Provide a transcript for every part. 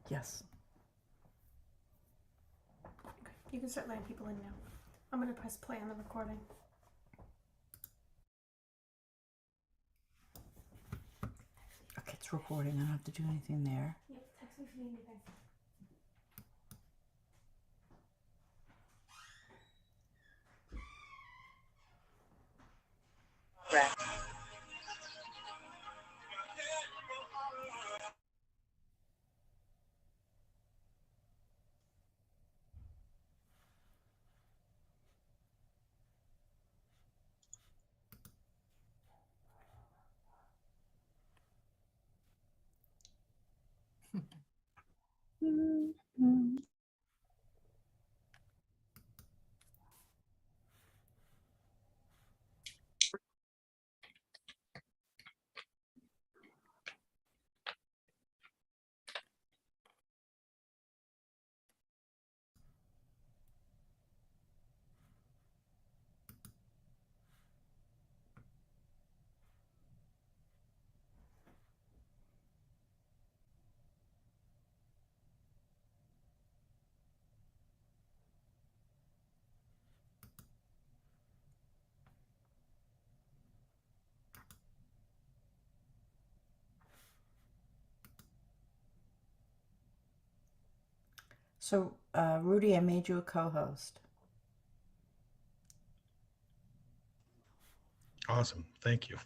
Yes. Okay, you can start letting people in now. I'm going to press play on the recording. Okay, it's recording. I don't have to do anything there. Yep, text me if you need anything. So, Rudy, I made you a co-host. Awesome. Thank you.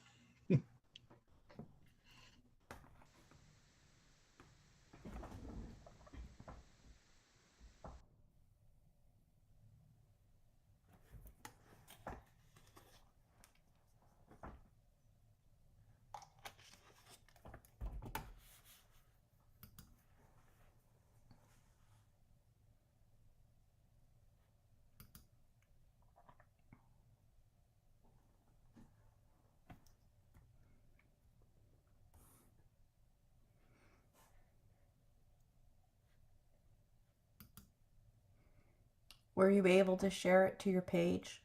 Were you able to share it to your page?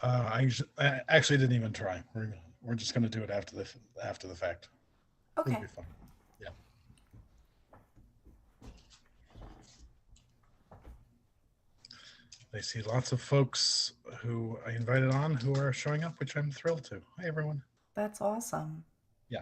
I actually didn't even try. We're just going to do it after the fact. Okay. It'll be fun. Yeah. I see lots of folks who I invited on who are showing up, which I'm thrilled to. Hi, everyone. That's awesome. Yeah.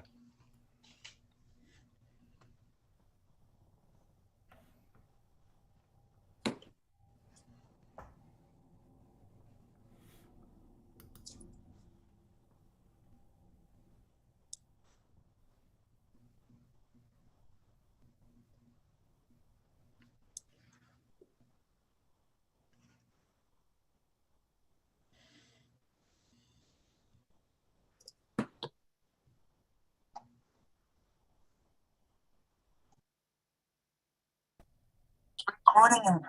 Recording in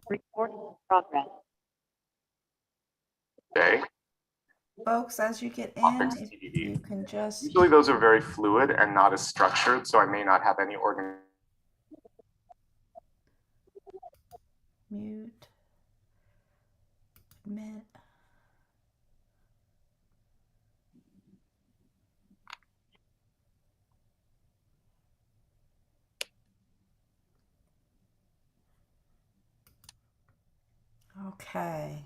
recording progress. Okay. Folks, as you get in, Topics if TBD. you can just Usually those are very fluid and not as structured, so I may not have any mute, admit. Okay.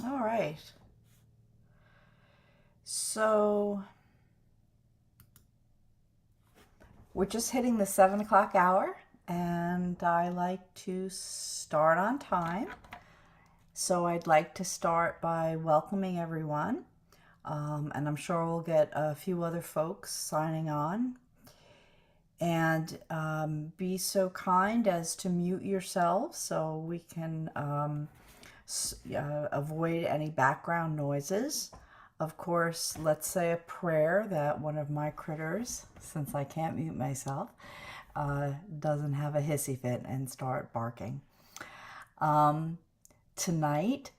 All right. So we're just hitting the 7 o'clock hour, and I like to start on time. So I'd like to start by welcoming everyone, and I'm sure we'll get a few other folks signing on. And be so kind as to mute yourselves so we can avoid any background noises. Of course, let's say a prayer that one of my critters, since I can't mute myself, doesn't have a hissy fit and start barking. Tonight,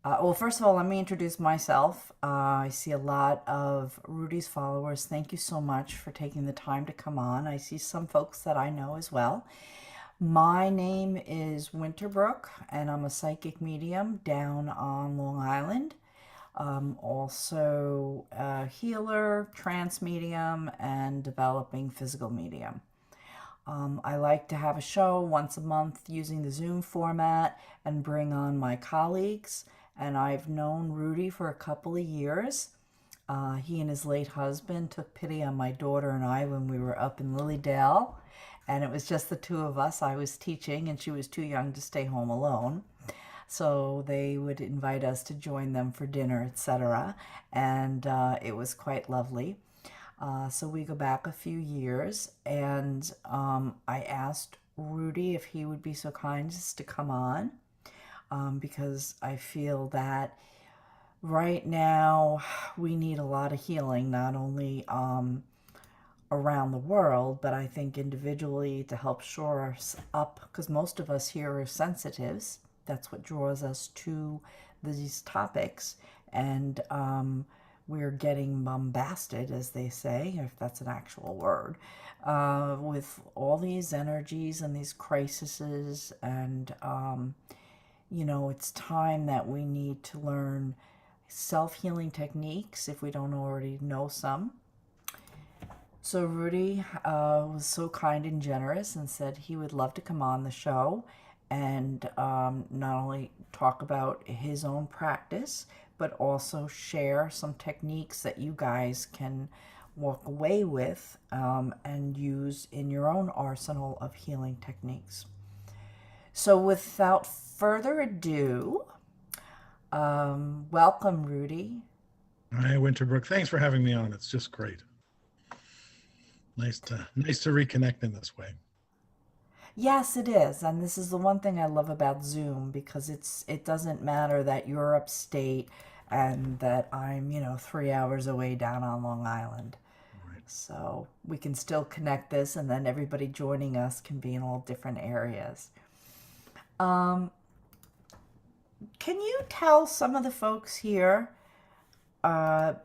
well, first of all, let me introduce myself. I see a lot of Rudy's followers. Thank you so much for taking the time to come on. I see some folks that I know as well. My name is Winterbrook, and I'm a psychic medium down on Long Island. Also a healer, trance medium, and developing physical medium. I like to have a show once a month using the Zoom format and bring on my colleagues. And I've known Rudy for a couple of years. He and his late husband took pity on my daughter and I when we were up in Lilydale. And it was just the two of us. I was teaching and she was too young to stay home alone. So they would invite us to join them for dinner, etc. And it was quite lovely. So we go back a few years, and I asked Rudy if he would be so kind as to come on, because I feel that right now we need a lot of healing, not only around the world, but I think individually to help shore us up, because most of us here are sensitives. That's what draws us to these topics, and we're getting bombasted, as they say, if that's an actual word, with all these energies and these crises. And, it's time that we need to learn self-healing techniques if we don't already know some. So Rudy was so kind and generous and said he would love to come on the show and not only talk about his own practice, but also share some techniques that you guys can walk away with and use in your own arsenal of healing techniques. So without further ado, welcome, Rudy. Hi, Winterbrook. Thanks for having me on. It's just great. Nice to reconnect in this way. Yes, it is. And this is the one thing I love about Zoom, because it doesn't matter that you're upstate and that I'm, 3 hours away down on Long Island. Right. So we can still connect this, and then everybody joining us can be in all different areas. Can you tell some of the folks here, let's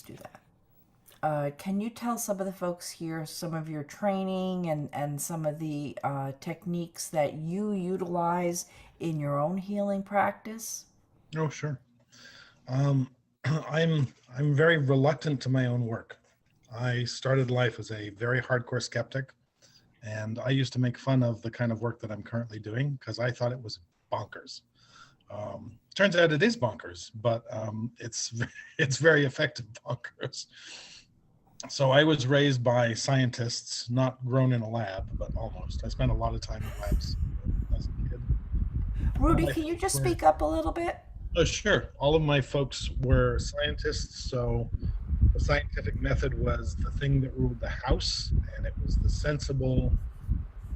do that. Can you tell some of the folks here some of your training and some of the techniques that you utilize in your own healing practice? Oh, sure. I'm very reluctant to my own work. I started life as a very hardcore skeptic, and I used to make fun of the kind of work that I'm currently doing because I thought it was bonkers. Turns out it is bonkers, but it's very effective bonkers. So I was raised by scientists, not grown in a lab, but almost. I spent a lot of time in labs as a kid. Rudy, can you just speak up a little bit? Oh, sure. All of my folks were scientists, so the scientific method was the thing that ruled the house, and it was the sensible,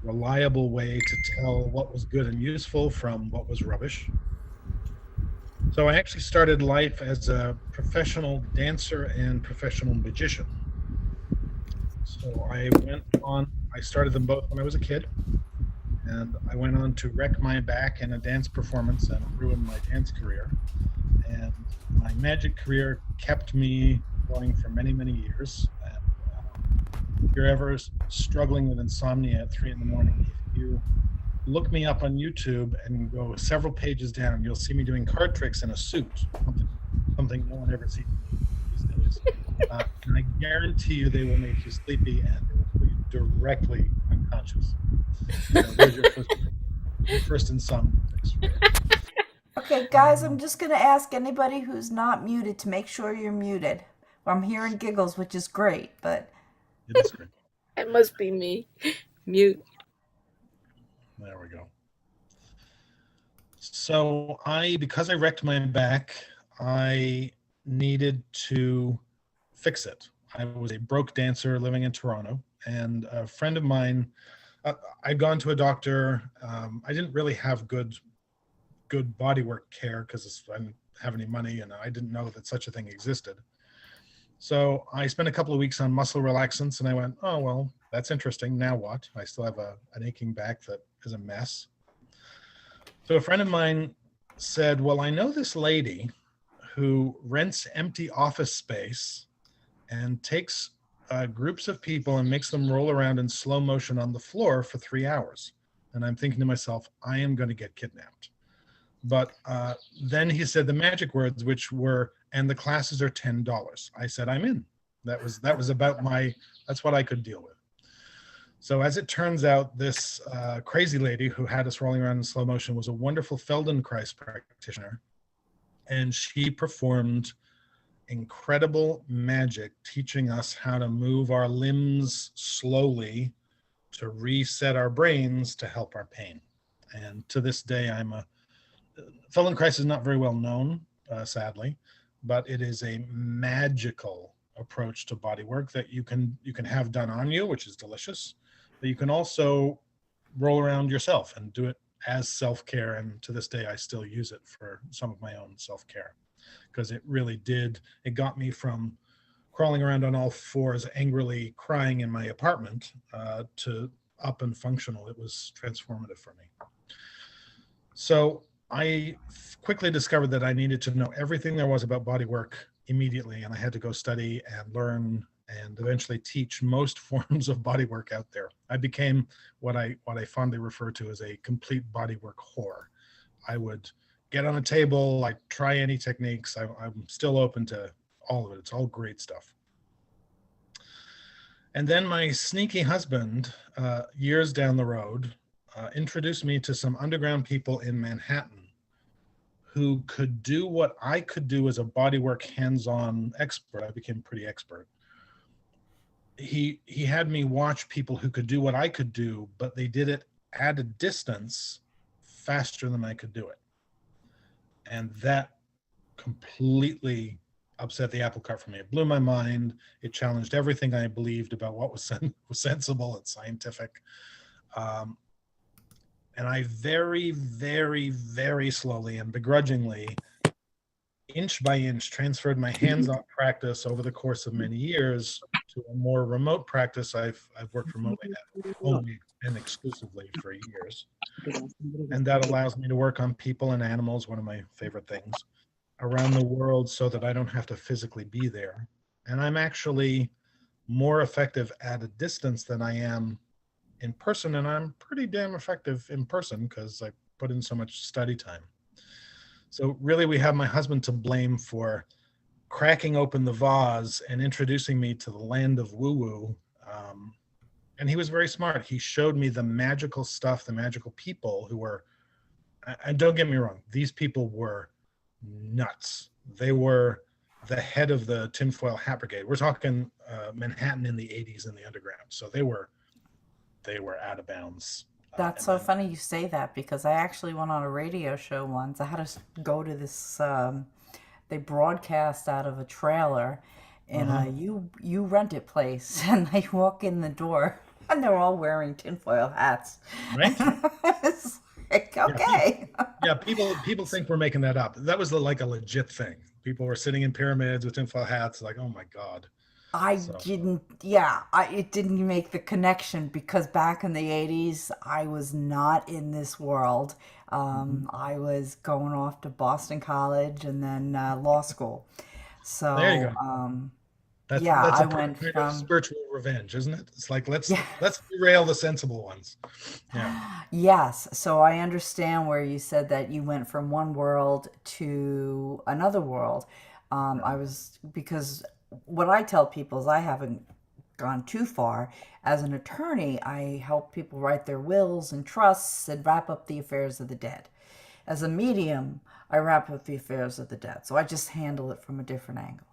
reliable way to tell what was good and useful from what was rubbish. So I actually started life as a professional dancer and professional magician. So I started them both when I was a kid, And I went on to wreck my back in a dance performance and ruin my dance career. And my magic career kept me going for many, many years. And if you're ever struggling with insomnia at 3 in the morning, if you look me up on YouTube and go several pages down, you'll see me doing card tricks in a suit, something no one ever sees these days. And I guarantee you they will make you sleepy and they will put you directly unconscious. So there's your first insomnia fix. Okay, guys, I'm just going to ask anybody who's not muted to make sure you're muted. I'm hearing giggles, which is great, but It is great. It must be me. Mute. There we go. So because I wrecked my back, I needed to fix it. I was a broke dancer living in Toronto, and a friend of mine, I'd gone to a doctor. I didn't really have good bodywork care because I didn't have any money and I didn't know that such a thing existed. So I spent a couple of weeks on muscle relaxants and I went, oh, well, that's interesting. Now what? I still have an aching back that is a mess. So a friend of mine said, well, I know this lady who rents empty office space and takes groups of people and makes them roll around in slow motion on the floor for 3 hours. And I'm thinking to myself, I am going to get kidnapped. But then he said the magic words, which were, and the classes are $10. I said, I'm in. That was about that's what I could deal with. So as it turns out, this crazy lady who had us rolling around in slow motion was a wonderful Feldenkrais practitioner. And she performed incredible magic, teaching us how to move our limbs slowly to reset our brains to help our pain. And to this day, Feldenkrais is not very well known, sadly, but it is a magical approach to body work that you can have done on you, which is delicious. But you can also roll around yourself and do it as self-care. And to this day, I still use it for some of my own self-care because it really it got me from crawling around on all fours, angrily crying in my apartment to up and functional. It was transformative for me. So I quickly discovered that I needed to know everything there was about bodywork immediately, and I had to go study and learn and eventually teach most forms of bodywork out there. I became what I fondly refer to as a complete bodywork whore. I would get on a table, I'd try any techniques. I'm still open to all of it. It's all great stuff. And then my sneaky husband, years down the road, introduced me to some underground people in Manhattan who could do what I could do as a bodywork hands-on expert. I became pretty expert. He had me watch people who could do what I could do, but they did it at a distance faster than I could do it. And that completely upset the apple cart for me. It blew my mind. It challenged everything I believed about what was sensible and scientific. And I very, very, very slowly and begrudgingly, inch by inch, transferred my hands-on practice over the course of many years to a more remote practice. I've worked remotely only and exclusively for years. And that allows me to work on people and animals, one of my favorite things, around the world so that I don't have to physically be there. And I'm actually more effective at a distance than I am in person, and I'm pretty damn effective in person because I put in so much study time. So really we have my husband to blame for cracking open the vase and introducing me to the land of woo-woo. And he was very smart. He showed me the magical stuff, the magical people who were, and don't get me wrong, these people were nuts. They were the head of the tinfoil hat brigade. We're talking Manhattan in the 80s in the underground. So they were out of bounds. That's so funny you say that because I actually went on a radio show once. I had to go to this, they broadcast out of a trailer in a you rent it place. And I walk in the door and they're all wearing tinfoil hats. Right? It's like, okay. Yeah, people think we're making that up. That was like a legit thing. People were sitting in pyramids with tinfoil hats, like, oh my God. I So didn't, it didn't make the connection because back in the 80s, I was not in this world. mhm. I was going off to Boston College and then law school. There you go. So, yeah, That's I a perfect went kind of from, spiritual revenge, isn't it? It's like yeah, let's derail the sensible ones. Yeah. yes. So I understand where you said that you went from one world to another world. I was, because what I tell people is I haven't gone too far. As an attorney, I help people write their wills and trusts and wrap up the affairs of the dead. As a medium, I wrap up the affairs of the dead. So I just handle it from a different angle.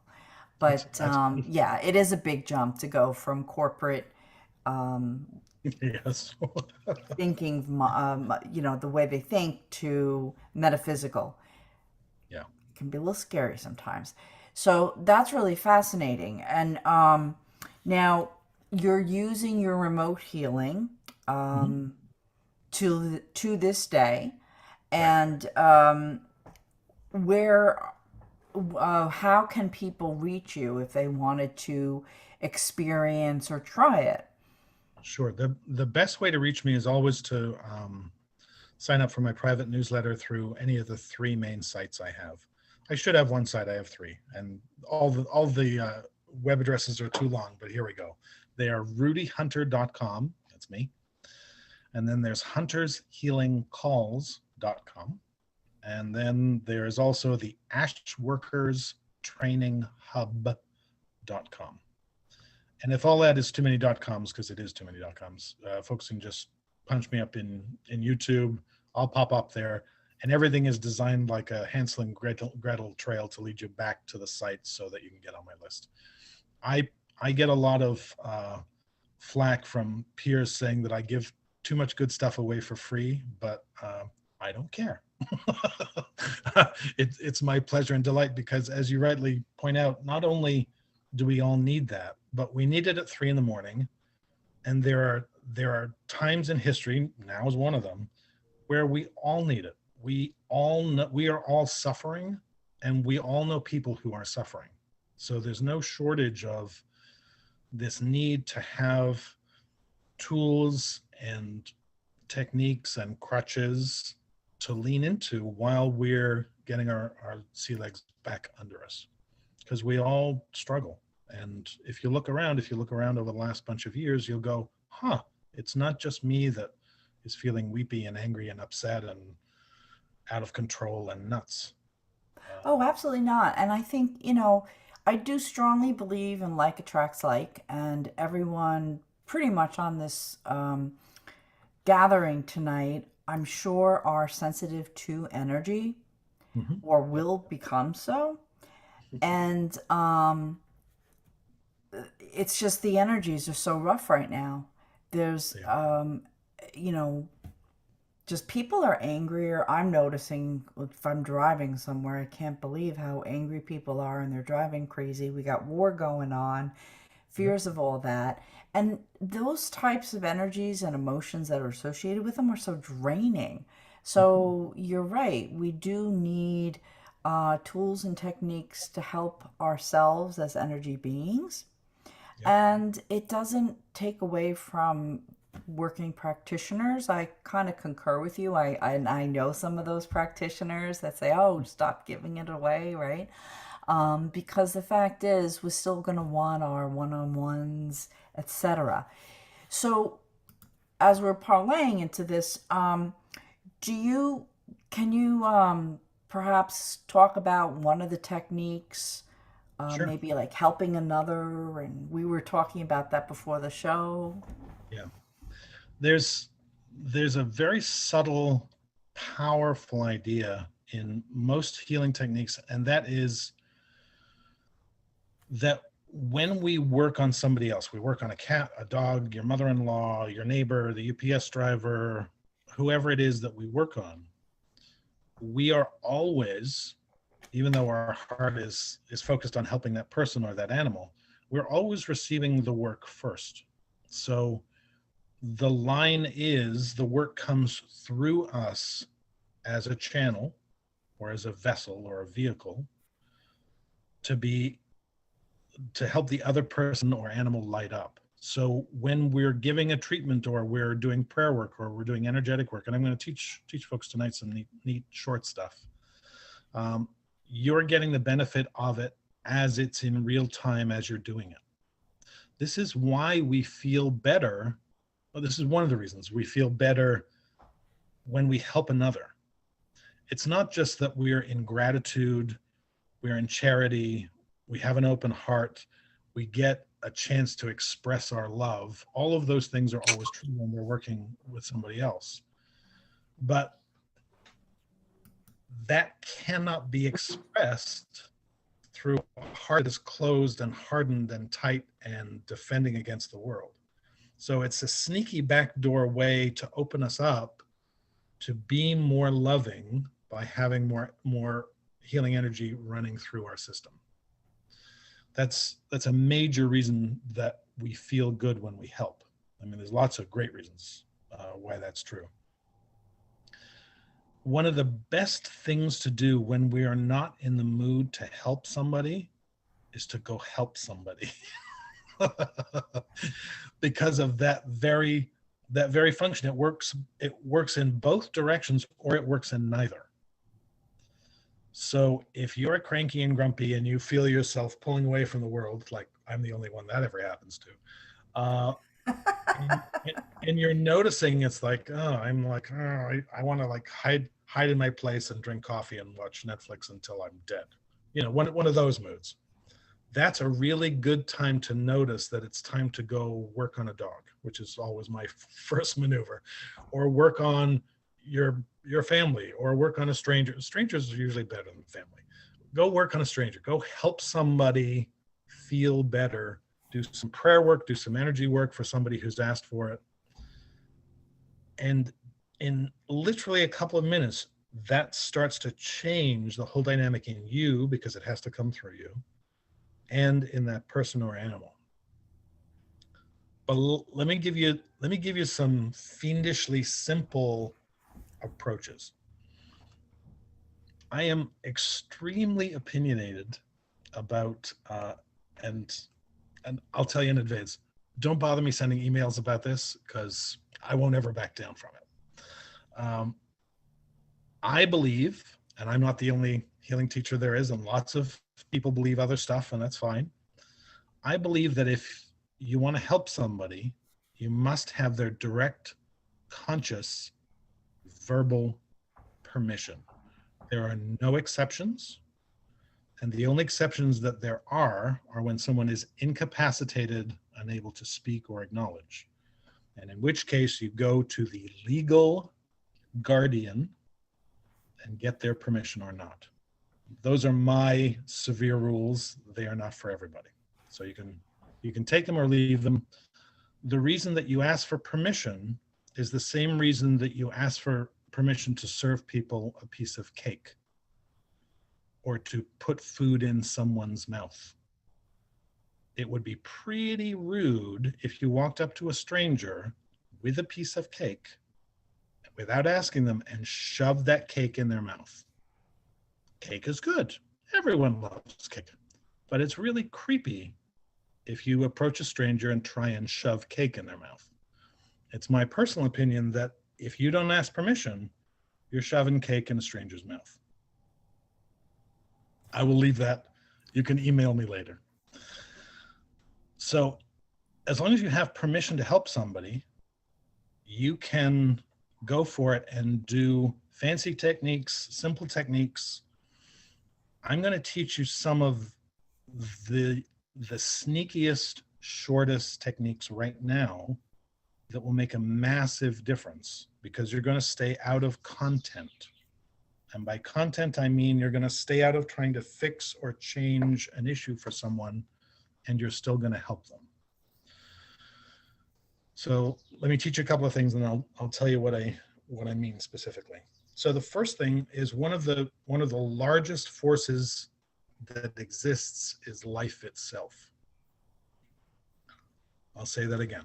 But That's wonderful. yeah, it is a big jump to go from corporate Yes. thinking, the way they think to metaphysical. Yeah. It can be a little scary sometimes. So that's really fascinating. And now you're using your remote healing Mhm. to this day, Right. and where how can people reach you if they wanted to experience or try it? Sure. The best way to reach me is always to sign up for my private newsletter through any of the three main sites I have. I should have one site. I have three, and all the web addresses are too long. But here we go. They are rudyhunter.com. That's me. And then there's huntershealingcalls.com. And then there's also the ashworkerstrainинghub.com. And if all that is too many .coms, because it is too many .coms, folks can just punch me up in YouTube. I'll pop up there, and everything is designed like a Hansel and Gretel trail to lead you back to the site so that you can get on my list. I I get a lot of flack from peers saying that I give too much good stuff away for free, but I don't care. It's my pleasure and delight because, as you rightly point out, not only do we all need that, but we need it at 3 in the morning. And there are times in history, now is one of them, where we all need it. We all know we are all suffering, and we all know people who are suffering. So there's no shortage of this need to have tools and techniques and crutches to lean into while we're getting our sea legs back under us, because we all struggle. And if you look around over the last bunch of years, you'll go, huh, it's not just me that is feeling weepy and angry and upset and out of control and nuts. Oh, absolutely not. And I think, I do strongly believe in like attracts like, and everyone pretty much on this gathering tonight, I'm sure are sensitive to energy Mhm. or Yep. will become so. And it's just the energies are so rough right now. There's, They are. you know, just people are angrier. I'm noticing if I'm driving somewhere, I can't believe how angry people are and they're driving crazy. We got war going on, Yep. fears of all that. And those types of energies and emotions that are associated with them are so draining. Mhm. So you're right. We do need tools and techniques to help ourselves as energy beings. Yep. And it doesn't take away from working practitioners. I kind of concur with you. I know some of those practitioners that say, "Oh, stop giving it away," right? Because the fact is, we're still going to want our one-on-ones, etc. So, as we're parlaying into this, do you can you perhaps talk about one of the techniques? Sure. Maybe like helping another, and we were talking about that before the show. Yeah. There's there's a very subtle, powerful idea in most healing techniques, and that is that when we work on somebody else, we work on a cat, a dog, your mother-in-law, your neighbor, the UPS driver, whoever it is that we work on, we are always, even though our heart is focused on helping that person or that animal, we're always receiving the work first. So the line is the work comes through us as a channel or as a vessel or a vehicle to be help the other person or animal light up. So when we're giving a treatment, or we're doing prayer work, or we're doing energetic work, and I'm going to teach folks tonight some neat short stuff, you're getting the benefit of it as it's in real time as you're doing it. This is why we feel better. Well, this is one of the reasons we feel better when we help another. It's not just that we're in gratitude, we're in charity, we have an open heart, we get a chance to express our love. All of those things are always true when we're working with somebody else. But that cannot be expressed through a heart that is closed and hardened and tight and defending against the world. So it's a sneaky backdoor way to open us up to be more loving by having more healing energy running through our system. That's a major reason that we feel good when we help. I mean, there's lots of great reasons why that's true. One of the best things to do when we are not in the mood to help somebody is to go help somebody. Because of that very function. It works in both directions, or it works in neither. So if you're cranky and grumpy and you feel yourself pulling away from the world, like I'm the only one that ever happens to, and you're noticing, it's like, I'm like, I want to like hide in my place and drink coffee and watch Netflix until I'm dead. One of those moods. That's a really good time to notice that it's time to go work on a dog, which is always my first maneuver, or work on your family, or work on a stranger. Strangers are usually better than family. Go work on a stranger. Go help somebody feel better. Do some prayer work, do some energy work for somebody who's asked for it. And in literally a couple of minutes, that starts to change the whole dynamic in you, because it has to come through you, and in that person or animal. But let me give you some fiendishly simple approaches. I am extremely opinionated about, and I'll tell you in advance, don't bother me sending emails about this, because I won't ever back down from it. I believe, and I'm not the only healing teacher there is, and lots of people believe other stuff, and that's fine. I believe that if you want to help somebody, you must have their direct, conscious, verbal permission. There are no exceptions. And the only exceptions that there are when someone is incapacitated, unable to speak or acknowledge. And in which case you go to the legal guardian and get their permission or not. Those are my severe rules. They are not for everybody. So you can take them or leave them. The reason that you ask for permission is the same reason that you ask for permission to serve people a piece of cake, or to put food in someone's mouth. It would be pretty rude if you walked up to a stranger with a piece of cake without asking them and shoved that cake in their mouth. Cake is good. Everyone loves cake. But it's really creepy if you approach a stranger and try and shove cake in their mouth. It's my personal opinion that if you don't ask permission, you're shoving cake in a stranger's mouth. I will leave that. You can email me later. So as long as you have permission to help somebody, you can go for it and do fancy techniques, simple techniques. I'm going to teach you some of the sneakiest, shortest techniques right now that will make a massive difference, because you're going to stay out of content. And by content, I mean you're going to stay out of trying to fix or change an issue for someone, and you're still going to help them. So let me teach you a couple of things, and I'll tell you what I mean specifically. So the first thing is one of the largest forces that exists is life itself. I'll say that again.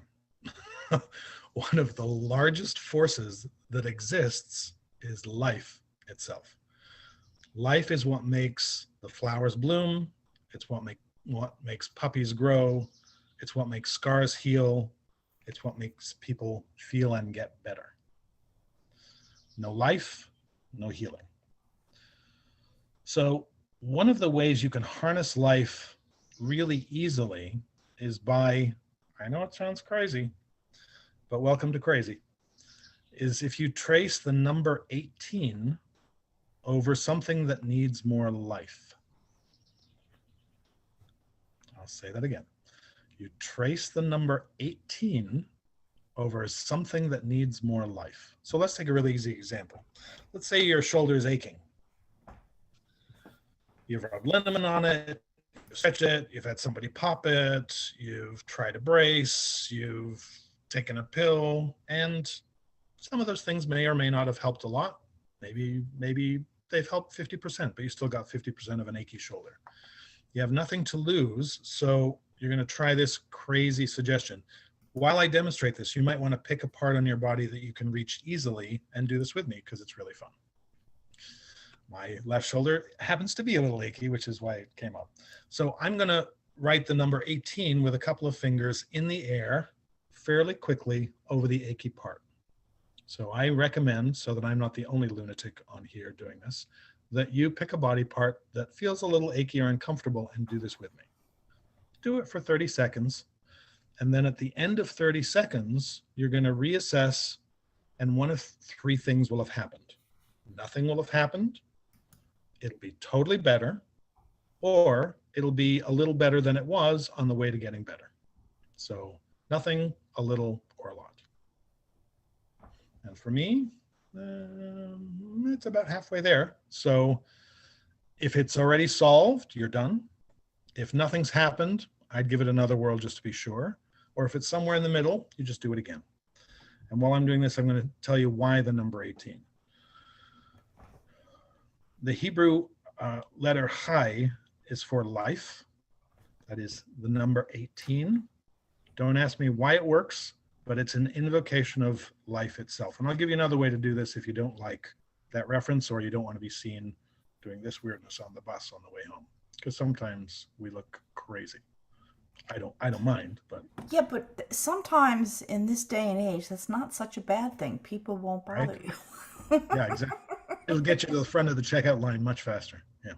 One of the largest forces that exists is life itself. Life is what makes the flowers bloom. It's what what makes puppies grow. It's what makes scars heal. It's what makes people feel and get better. No life, no healing. So one of the ways you can harness life really easily is by, I know it sounds crazy, but welcome to crazy, is if you trace the number 18 over something that needs more life. I'll say that again. You trace the number 18 over something that needs more life. So let's take a really easy example. Let's say your shoulder is aching. You've rubbed liniment on it, you stretch it, you've had somebody pop it, you've tried a brace, you've taken a pill, and some of those things may or may not have helped a lot. Maybe they've helped 50%, but you still got 50% of an achy shoulder. You have nothing to lose, so you're going to try this crazy suggestion. While I demonstrate this, you might want to pick a part on your body that you can reach easily and do this with me because it's really fun. My left shoulder happens to be a little achy, which is why it came up. So I'm going to write the number 18 with a couple of fingers in the air fairly quickly over the achy part. So I recommend, so that I'm not the only lunatic on here doing this, that you pick a body part that feels a little achy or uncomfortable and do this with me. Do it for 30 seconds. And then at the end of 30 seconds, you're going to reassess, and one of three things will have happened. Nothing will have happened. It'll be totally better, or it'll be a little better than it was on the way to getting better. So nothing, a little, or a lot. And for me, it's about halfway there. So if it's already solved, you're done. If nothing's happened, I'd give it another whirl just to be sure. Or if it's somewhere in the middle, you just do it again. And while I'm doing this, I'm going to tell you why the number 18. The Hebrew letter Chai is for life. That is the number 18. Don't ask me why it works, but it's an invocation of life itself. And I'll give you another way to do this if you don't like that reference or you don't want to be seen doing this weirdness on the bus on the way home, because sometimes we look crazy. I don't mind, but Yeah, but sometimes in this day and age, that's not such a bad thing. People won't bother right? you. Yeah, exactly. It'll get you to the front of the checkout line much faster. Yeah.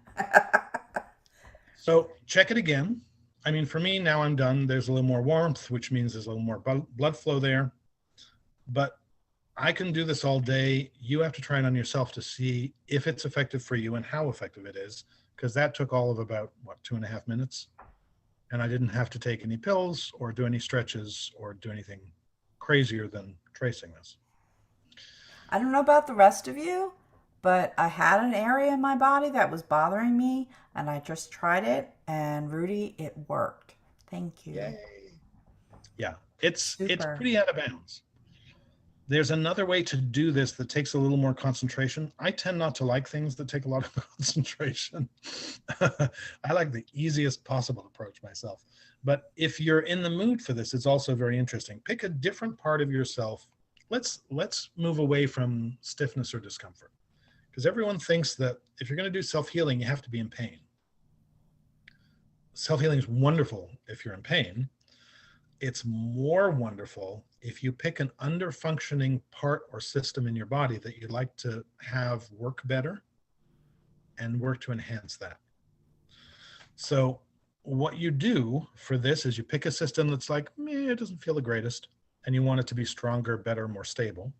So check it again. I mean, for me, now I'm done. There's a little more warmth, which means there's a little more blood flow there. But I can do this all day. You have to try it on yourself to see if it's effective for you and how effective it is, because that took all of about, 2.5 minutes? And I didn't have to take any pills or do any stretches or do anything crazier than tracing this. I don't know about the rest of you, but I had an area in my body that was bothering me, and I just tried it, and Rudy, it worked. Thank you. Yay. Yeah, it's Super. pretty out of bounds. There's another way to do this that takes a little more concentration. I tend not to like things that take a lot of concentration. I like the easiest possible approach myself. But if you're in the mood for this, it's also very interesting. Pick a different part of yourself. Let's move away from stiffness or discomfort, because everyone thinks that if you're going to do self-healing, you have to be in pain. Self-healing is wonderful if you're in pain. It's more wonderful if you pick an under-functioning part or system in your body that you'd like to have work better and work to enhance that. So what you do for this is you pick a system that's like, it doesn't feel the greatest, and you want it to be stronger, better, more stable.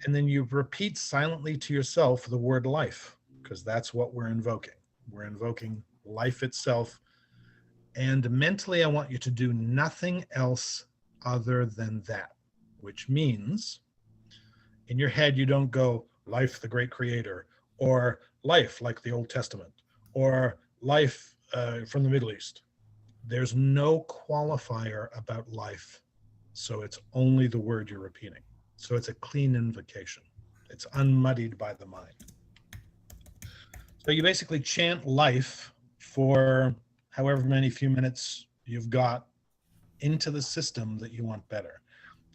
And then you repeat silently to yourself the word life, because that's what we're invoking. We're invoking life itself. And mentally, I want you to do nothing else other than that, which means in your head, you don't go life, the great creator, or life like the Old Testament, or life from the Middle East. There's no qualifier about life. So it's only the word you're repeating. So it's a clean invocation. It's unmuddied by the mind. So you basically chant life for however many few minutes you've got into the system that you want better.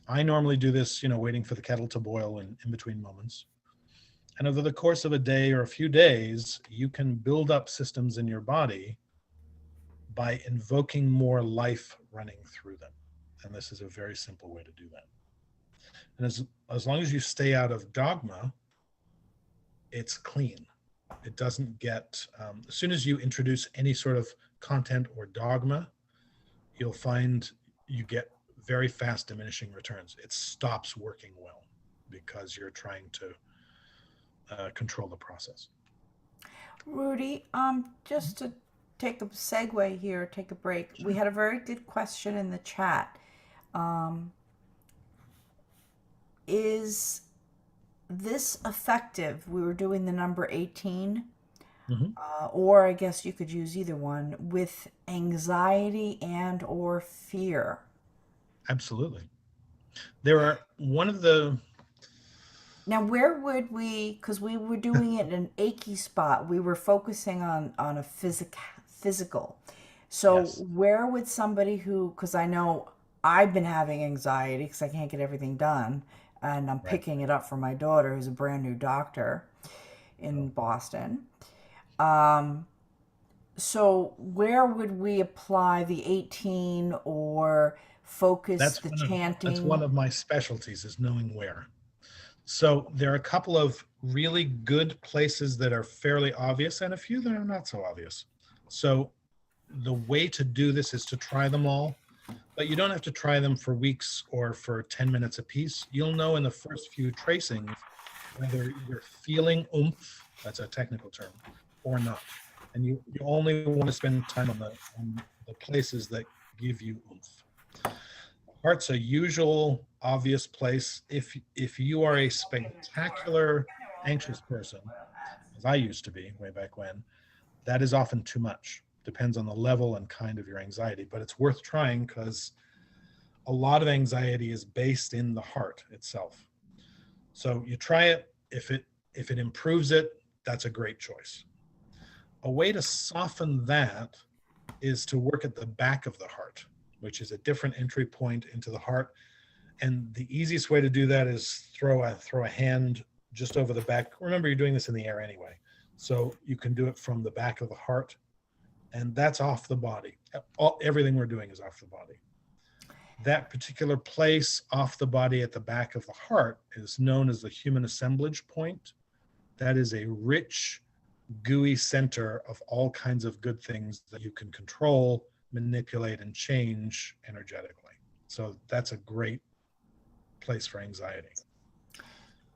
I normally do this, waiting for the kettle to boil in between moments. And over the course of a day or a few days, you can build up systems in your body by invoking more life running through them. And this is a very simple way to do that. And as long as you stay out of dogma, it's clean. It doesn't get, as soon as you introduce any sort of content or dogma, you'll find you get very fast diminishing returns. It stops working well because you're trying to control the process. Rudy, just to take a segue here, take a break. We had a very good question in the chat. Is this effective? We were doing the number 18, or I guess you could use either one, with anxiety and or fear. Absolutely. There are one of the, Now, where would we, because we were doing it in an achy spot, we were focusing on a physical. So yes, where would somebody who, because I know I've been having anxiety because I can't get everything done, and I'm right. picking it up from my daughter who's a brand new doctor in Boston. Um, so where would we apply the 18 or focus the That's one chanting? of my specialties, is knowing where. So there are a couple of really good places that are fairly obvious and a few that are not so obvious. So the way to do this is to try them all, but you don't have to try them for weeks or for 10 minutes a piece. You'll know in the first few tracings whether you're feeling oomph, that's a technical term, or not. And you only want to spend time on the places that give you oomph. Heart's a usual obvious place. If you are a spectacular anxious person, as I used to be way back when, that is often too much. Depends on the level and kind of your anxiety, but it's worth trying because a lot of anxiety is based in the heart itself. So you try it. If it improves it, that's a great choice. A way to soften that is to work at the back of the heart, which is a different entry point into the heart. And the easiest way to do that is throw a hand just over the back. Remember, you're doing this in the air anyway. So you can do it from the back of the heart, and that's off the body. Everything we're doing is off the body. That particular place off the body at the back of the heart is known as the human assemblage point. That is a rich, gooey center of all kinds of good things that you can control, manipulate, and change energetically. So that's a great place for anxiety.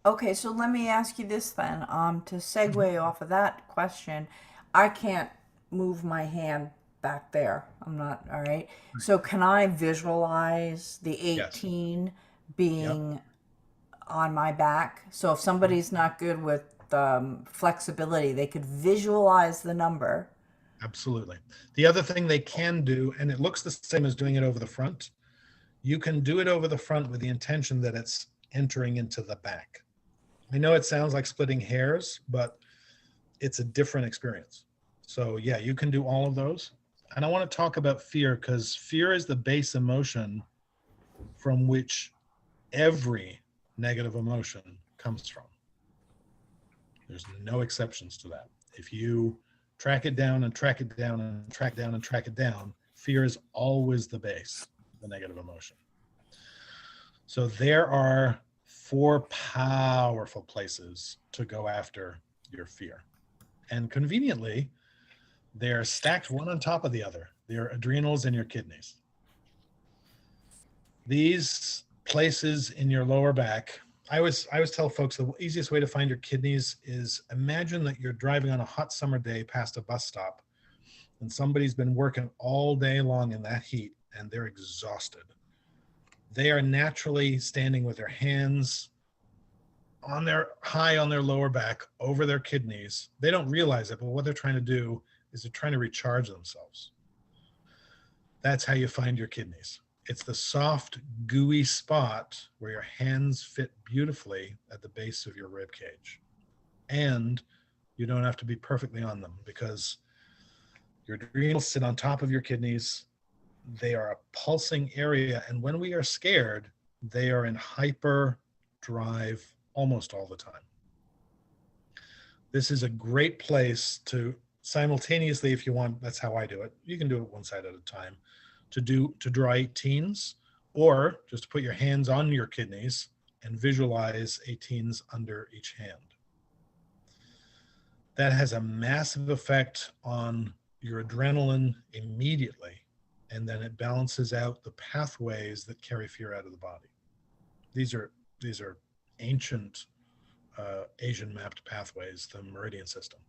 Okay, so let me ask you this then. To segue off of that question, I can't move my hand back there. I'm not, all right. So can I visualize the Yes. 18 Yep. being on my back? So if somebody's not good with flexibility, they could visualize the number. Absolutely. The other thing they can do, and it looks the same as doing it over the front, you can do it over the front with the intention that it's entering into the back. I know it sounds like splitting hairs, but it's a different experience. So yeah, you can do all of those. And I want to talk about fear because fear is the base emotion from which every negative emotion comes from. There's no exceptions to that. If you track it down and track it down and track down and track it down, fear is always the base of the negative emotion. So there are 4 powerful places to go after your fear. And conveniently, they're stacked one on top of the other. Your adrenals and your kidneys. These places in your lower back, I always tell folks the easiest way to find your kidneys is imagine that you're driving on a hot summer day past a bus stop and somebody's been working all day long in that heat and they're exhausted. They are naturally standing with their hands on their lower back over their kidneys. They don't realize it, but what they're trying to do is they're trying to recharge themselves. That's how you find your kidneys. It's the soft, gooey spot where your hands fit beautifully at the base of your rib cage. And you don't have to be perfectly on them because your adrenals sit on top of your kidneys. They are a pulsing area. And when we are scared, they are in hyper drive almost all the time. This is a great place to simultaneously, if you want, that's how I do it. You can do it one side at a time. To draw 18s, or just put your hands on your kidneys and visualize 18s under each hand. That has a massive effect on your adrenaline immediately, and then it balances out the pathways that carry fear out of the body. These are ancient Asian mapped pathways, the meridian system.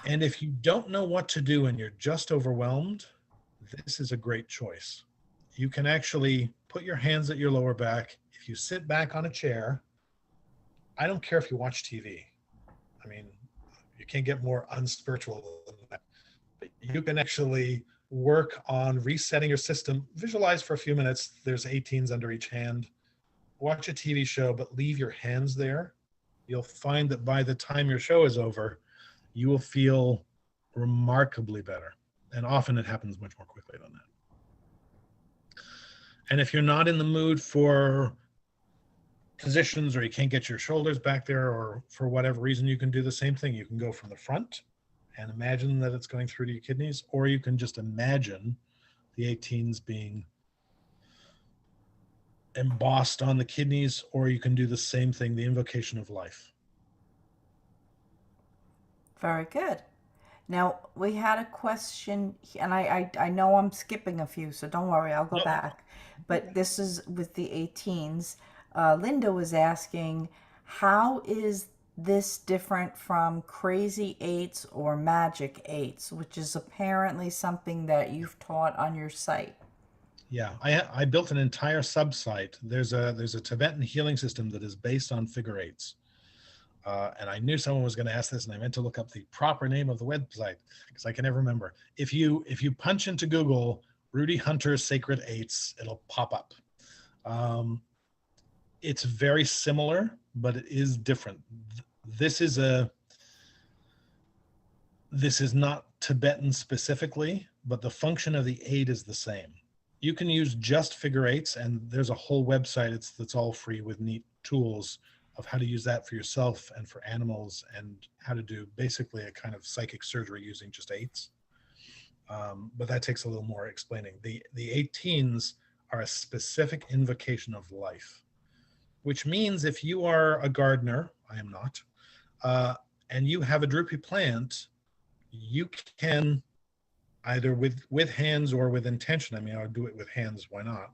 And if you don't know what to do and you're just overwhelmed, this is a great choice. You can actually put your hands at your lower back. If you sit back on a chair, I don't care if you watch TV. I mean, you can't get more unspiritual than that. But you can actually work on resetting your system. Visualize for a few minutes. There's 18s under each hand. Watch a TV show, but leave your hands there. You'll find that by the time your show is over, you will feel remarkably better. And often it happens much more quickly than that. And if you're not in the mood for positions, or you can't get your shoulders back there, or for whatever reason, you can do the same thing. You can go from the front and imagine that it's going through to your kidneys, or you can just imagine the 18s being embossed on the kidneys, or you can do the same thing, the invocation of life. Very good. Now, we had a question, and I know I'm skipping a few, so don't worry, I'll go back. But this is with the 18s. Linda was asking, how is this different from crazy eights or magic eights, which is apparently something that you've taught on your site? Yeah, I built an entire sub-site. There's a Tibetan healing system that is based on figure eights. And I knew someone was going to ask this, and I meant to look up the proper name of the website because I can never remember. If you punch into Google Rudy Hunter Sacred Eights, it'll pop up. It's very similar, but it is different. This is not Tibetan specifically, but the function of the eight is the same. You can use just figure eights, and there's a whole website that's all free with neat tools of how to use that for yourself and for animals, and how to do basically a kind of psychic surgery using just eights. But that takes a little more explaining. The 18s are a specific invocation of life, which means if you are a gardener, I am not, and you have a droopy plant, you can either with hands or with intention. I mean, I'll do it with hands, why not?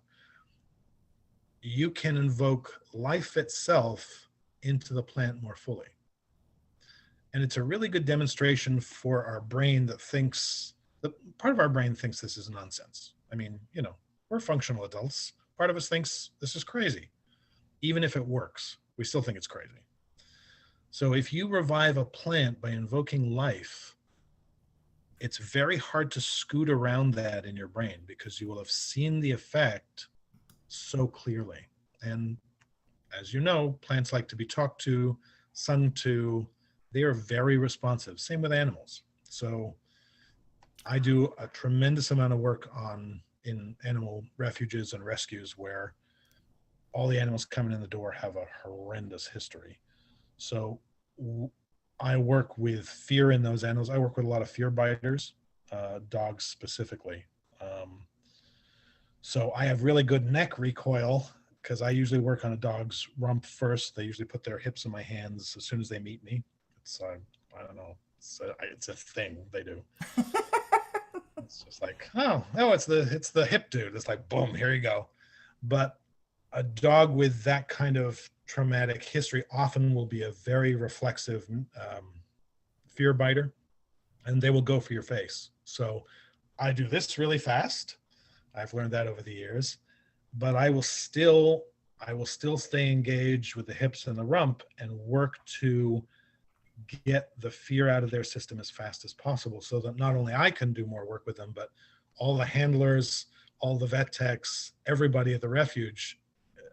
You can invoke life itself into the plant more fully. And it's a really good demonstration for our brain that thinks, part of our brain thinks this is nonsense. I mean, we're functional adults. Part of us thinks this is crazy. Even if it works, we still think it's crazy. So if you revive a plant by invoking life, it's very hard to scoot around that in your brain because you will have seen the effect so clearly. And as you know, plants like to be talked to, sung to. They are very responsive. Same with animals. So I do a tremendous amount of work in animal refuges and rescues where all the animals coming in the door have a horrendous history. So I work with fear in those animals. I work with a lot of fear biters, dogs specifically. So I have really good neck recoil because I usually work on a dog's rump first. They usually put their hips in my hands as soon as they meet me. It's I don't know. It's a thing they do. It's just like, oh, it's the hip dude. It's like, boom, here you go. But a dog with that kind of traumatic history often will be a very reflexive fear biter, and they will go for your face. So I do this really fast. I've learned that over the years, but I will still stay engaged with the hips and the rump and work to get the fear out of their system as fast as possible, so that not only I can do more work with them, but all the handlers, all the vet techs, everybody at the refuge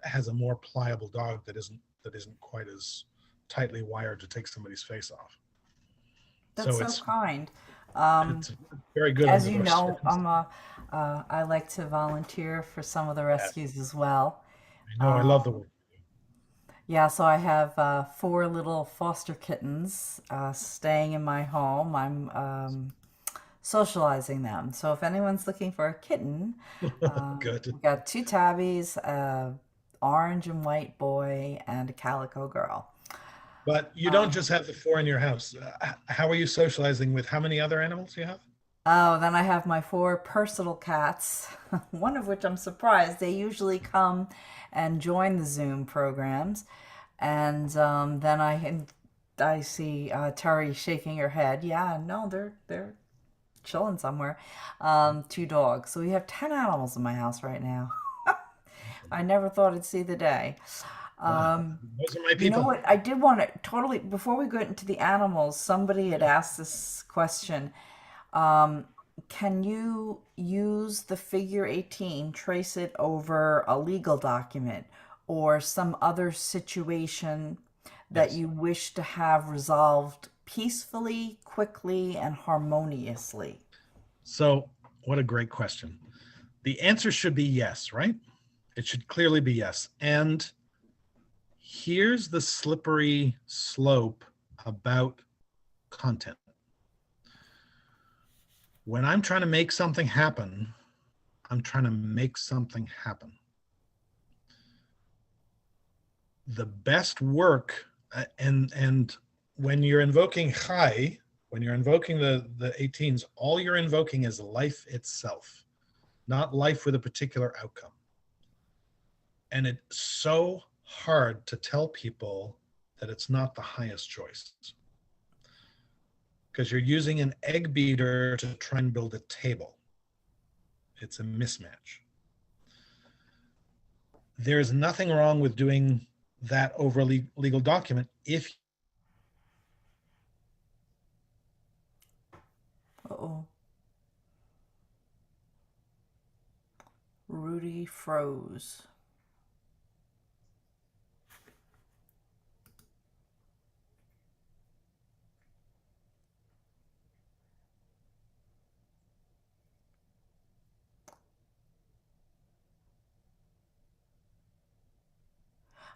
has a more pliable dog that isn't quite as tightly wired to take somebody's face off. That's so kind. It's very good. As you know, I like to volunteer for some of the rescues as well. I know, I love the work. Yeah, so I have four little foster kittens staying in my home. I'm socializing them. So if anyone's looking for a kitten, Good. we got two tabbies, a orange and white boy, and a calico girl. But you don't just have the four in your house. How are you socializing with how many other animals you have? Oh, then I have my four personal cats, one of which I'm surprised. They usually come and join the Zoom programs. And then I see Terry shaking her head. Yeah, no, they're chilling somewhere. Two dogs. So we have 10 animals in my house right now. I never thought I'd see the day. Wow, those are my You know people. what? I did want to totally, before we get into the animals, somebody had asked this question. Um, can you use the figure 18, trace it over a legal document or some other situation that Yes. you wish to have resolved peacefully, quickly, and harmoniously? So, what a great question. The answer should be yes, right? It should clearly be yes. And here's the slippery slope about content. When I'm trying to make something happen, I'm trying to make something happen. The best work, and when you're invoking Chai, when you're invoking the 18s, all you're invoking is life itself, not life with a particular outcome. And it's so hard to tell people that it's not the highest choice because you're using an egg beater to try and build a table. It's a mismatch. There's nothing wrong with doing that over a legal document if Uh-oh. Rudy froze.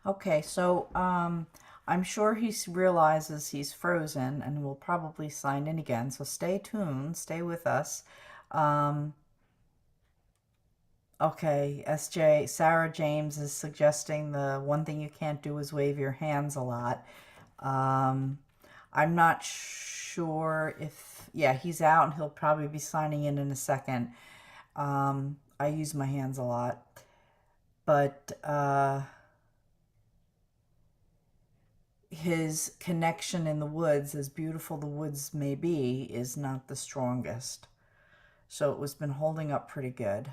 Okay, so I'm sure he realizes he's frozen and will probably sign in again. So stay tuned, stay with us. Um, okay, SJ, Sarah James is suggesting the one thing you can't do is wave your hands a lot. Um, I'm not sure if, yeah, he's out and he'll probably be signing in a second. I use my hands a lot, but his connection in the woods, as beautiful the woods may be, is not the strongest. So it was been holding up pretty good.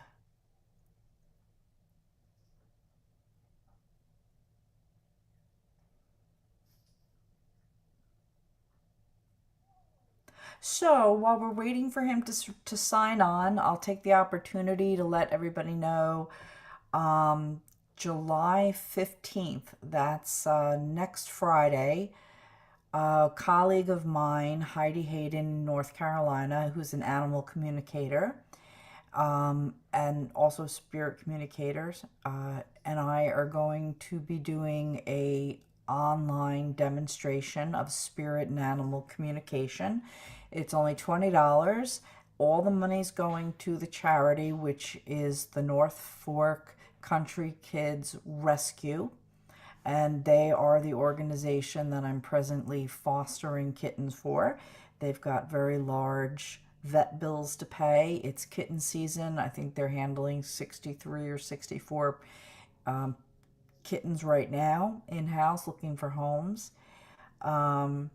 So while we're waiting for him to sign on, I'll take the opportunity to let everybody know um, July 15th, that's next Friday, a colleague of mine, Heidi Hayden, North Carolina, who's an animal communicator, and also spirit communicators, and I are going to be doing a online demonstration of spirit and animal communication. It's only $20. All the money's going to the charity, which is the North Fork Country Kids Rescue, and they are the organization that I'm presently fostering kittens for. They've got very large vet bills to pay. It's kitten season. I think they're handling 63 or 64 kittens right now in house looking for homes. Um,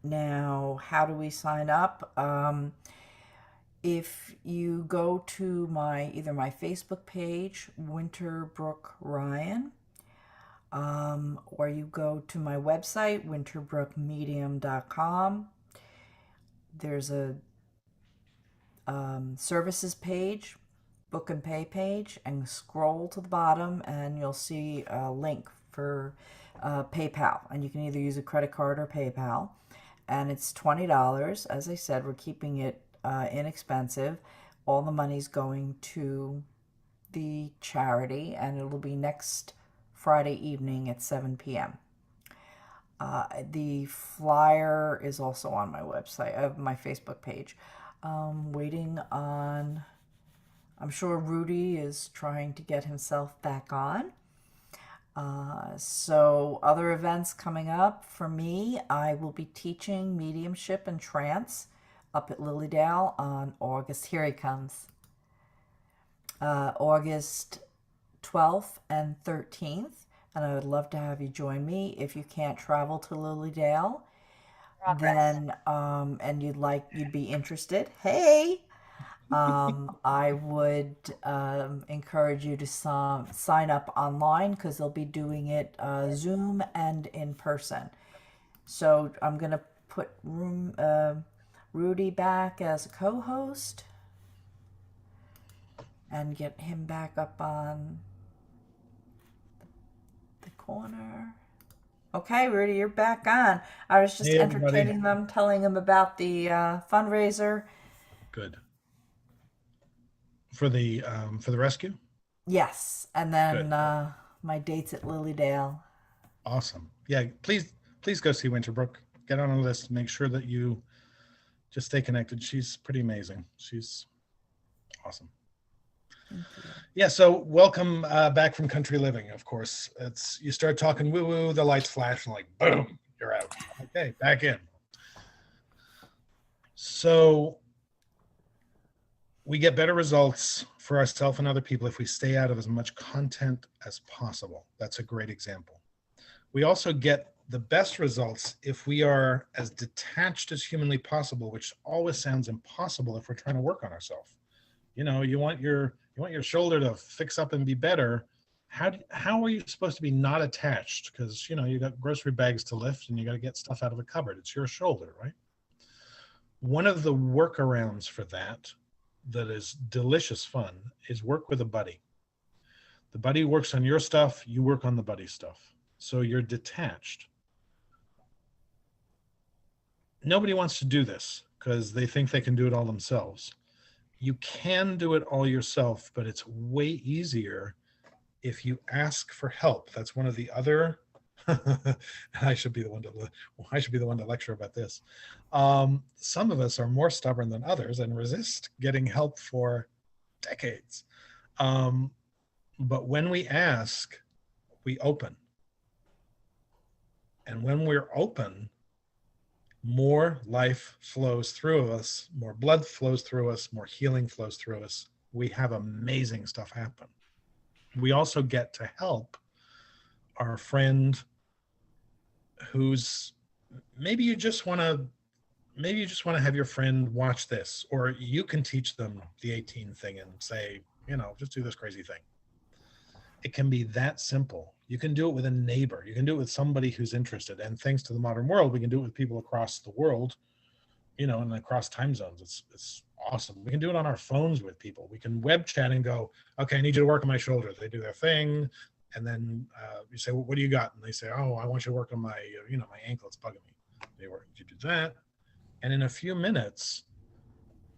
Now, how do we sign up? If you go to my either my Facebook page, Winterbrook Ryan, or you go to my website, winterbrookmedium.com. There's a services page, book and pay page, and scroll to the bottom, and you'll see a link for PayPal. And you can either use a credit card or PayPal. And it's $20. As I said, we're keeping it inexpensive. All the money's going to the charity, and it'll be next Friday evening at 7 p.m. The flyer is also on my website, my Facebook page. Waiting on, I'm sure Rudy is trying to get himself back on. So other events coming up for me, I will be teaching mediumship and trance up at Lilydale on August, here he comes, August 12th and 13th. And I would love to have you join me. If you can't travel to Lilydale, then and you'd be interested, hey, I would encourage you to sign up online, because they'll be doing it Zoom and in person. So I'm gonna put Rudy back as a co-host and get him back up on the corner. Okay, Rudy, you're back on. I was just Hey, everybody. entertaining them, telling them about the fundraiser. Good. For the rescue? Yes, and then Good. my dates at Lilydale. Awesome. Yeah, please go see Winterbrook. Get on a list. Make sure that you just stay connected. She's pretty amazing. She's awesome. Yeah, so welcome back from country living, of course. It's you start talking woo-woo, the lights flash, and like, boom, you're out. Okay, back in. So we get better results for ourselves and other people if we stay out of as much content as possible. That's a great example. We also get the best results if we are as detached as humanly possible, which always sounds impossible if we're trying to work on ourselves. You know, you want your shoulder to fix up and be better. How are you supposed to be not attached? Because, you know, you got grocery bags to lift and you got to get stuff out of a cupboard. It's your shoulder, right? One of the workarounds for that is delicious fun is work with a buddy. The buddy works on your stuff, you work on the buddy stuff. So you're detached. Nobody wants to do this because they think they can do it all themselves. You can do it all yourself, but it's way easier if you ask for help. That's one of the other I should be the one to lecture about this. Some of us are more stubborn than others and resist getting help for decades. But when we ask, we open. And when we're open, more life flows through us, more blood flows through us, more healing flows through us. We have amazing stuff happen. We also get to help our friend who's maybe you just want to have your friend watch this, or you can teach them the 18 thing and say, you know, just do this crazy thing. It can be that simple. You can do it with a neighbor. You can do it with somebody who's interested. And thanks to the modern world, we can do it with people across the world, you know, and across time zones. It's awesome. We can do it on our phones with people. We can web chat and go, okay, I need you to work on my shoulder. They do their thing. And then you say, well, what do you got? And they say, oh, I want you to work on my, my ankle. It's bugging me. You do that. And in a few minutes,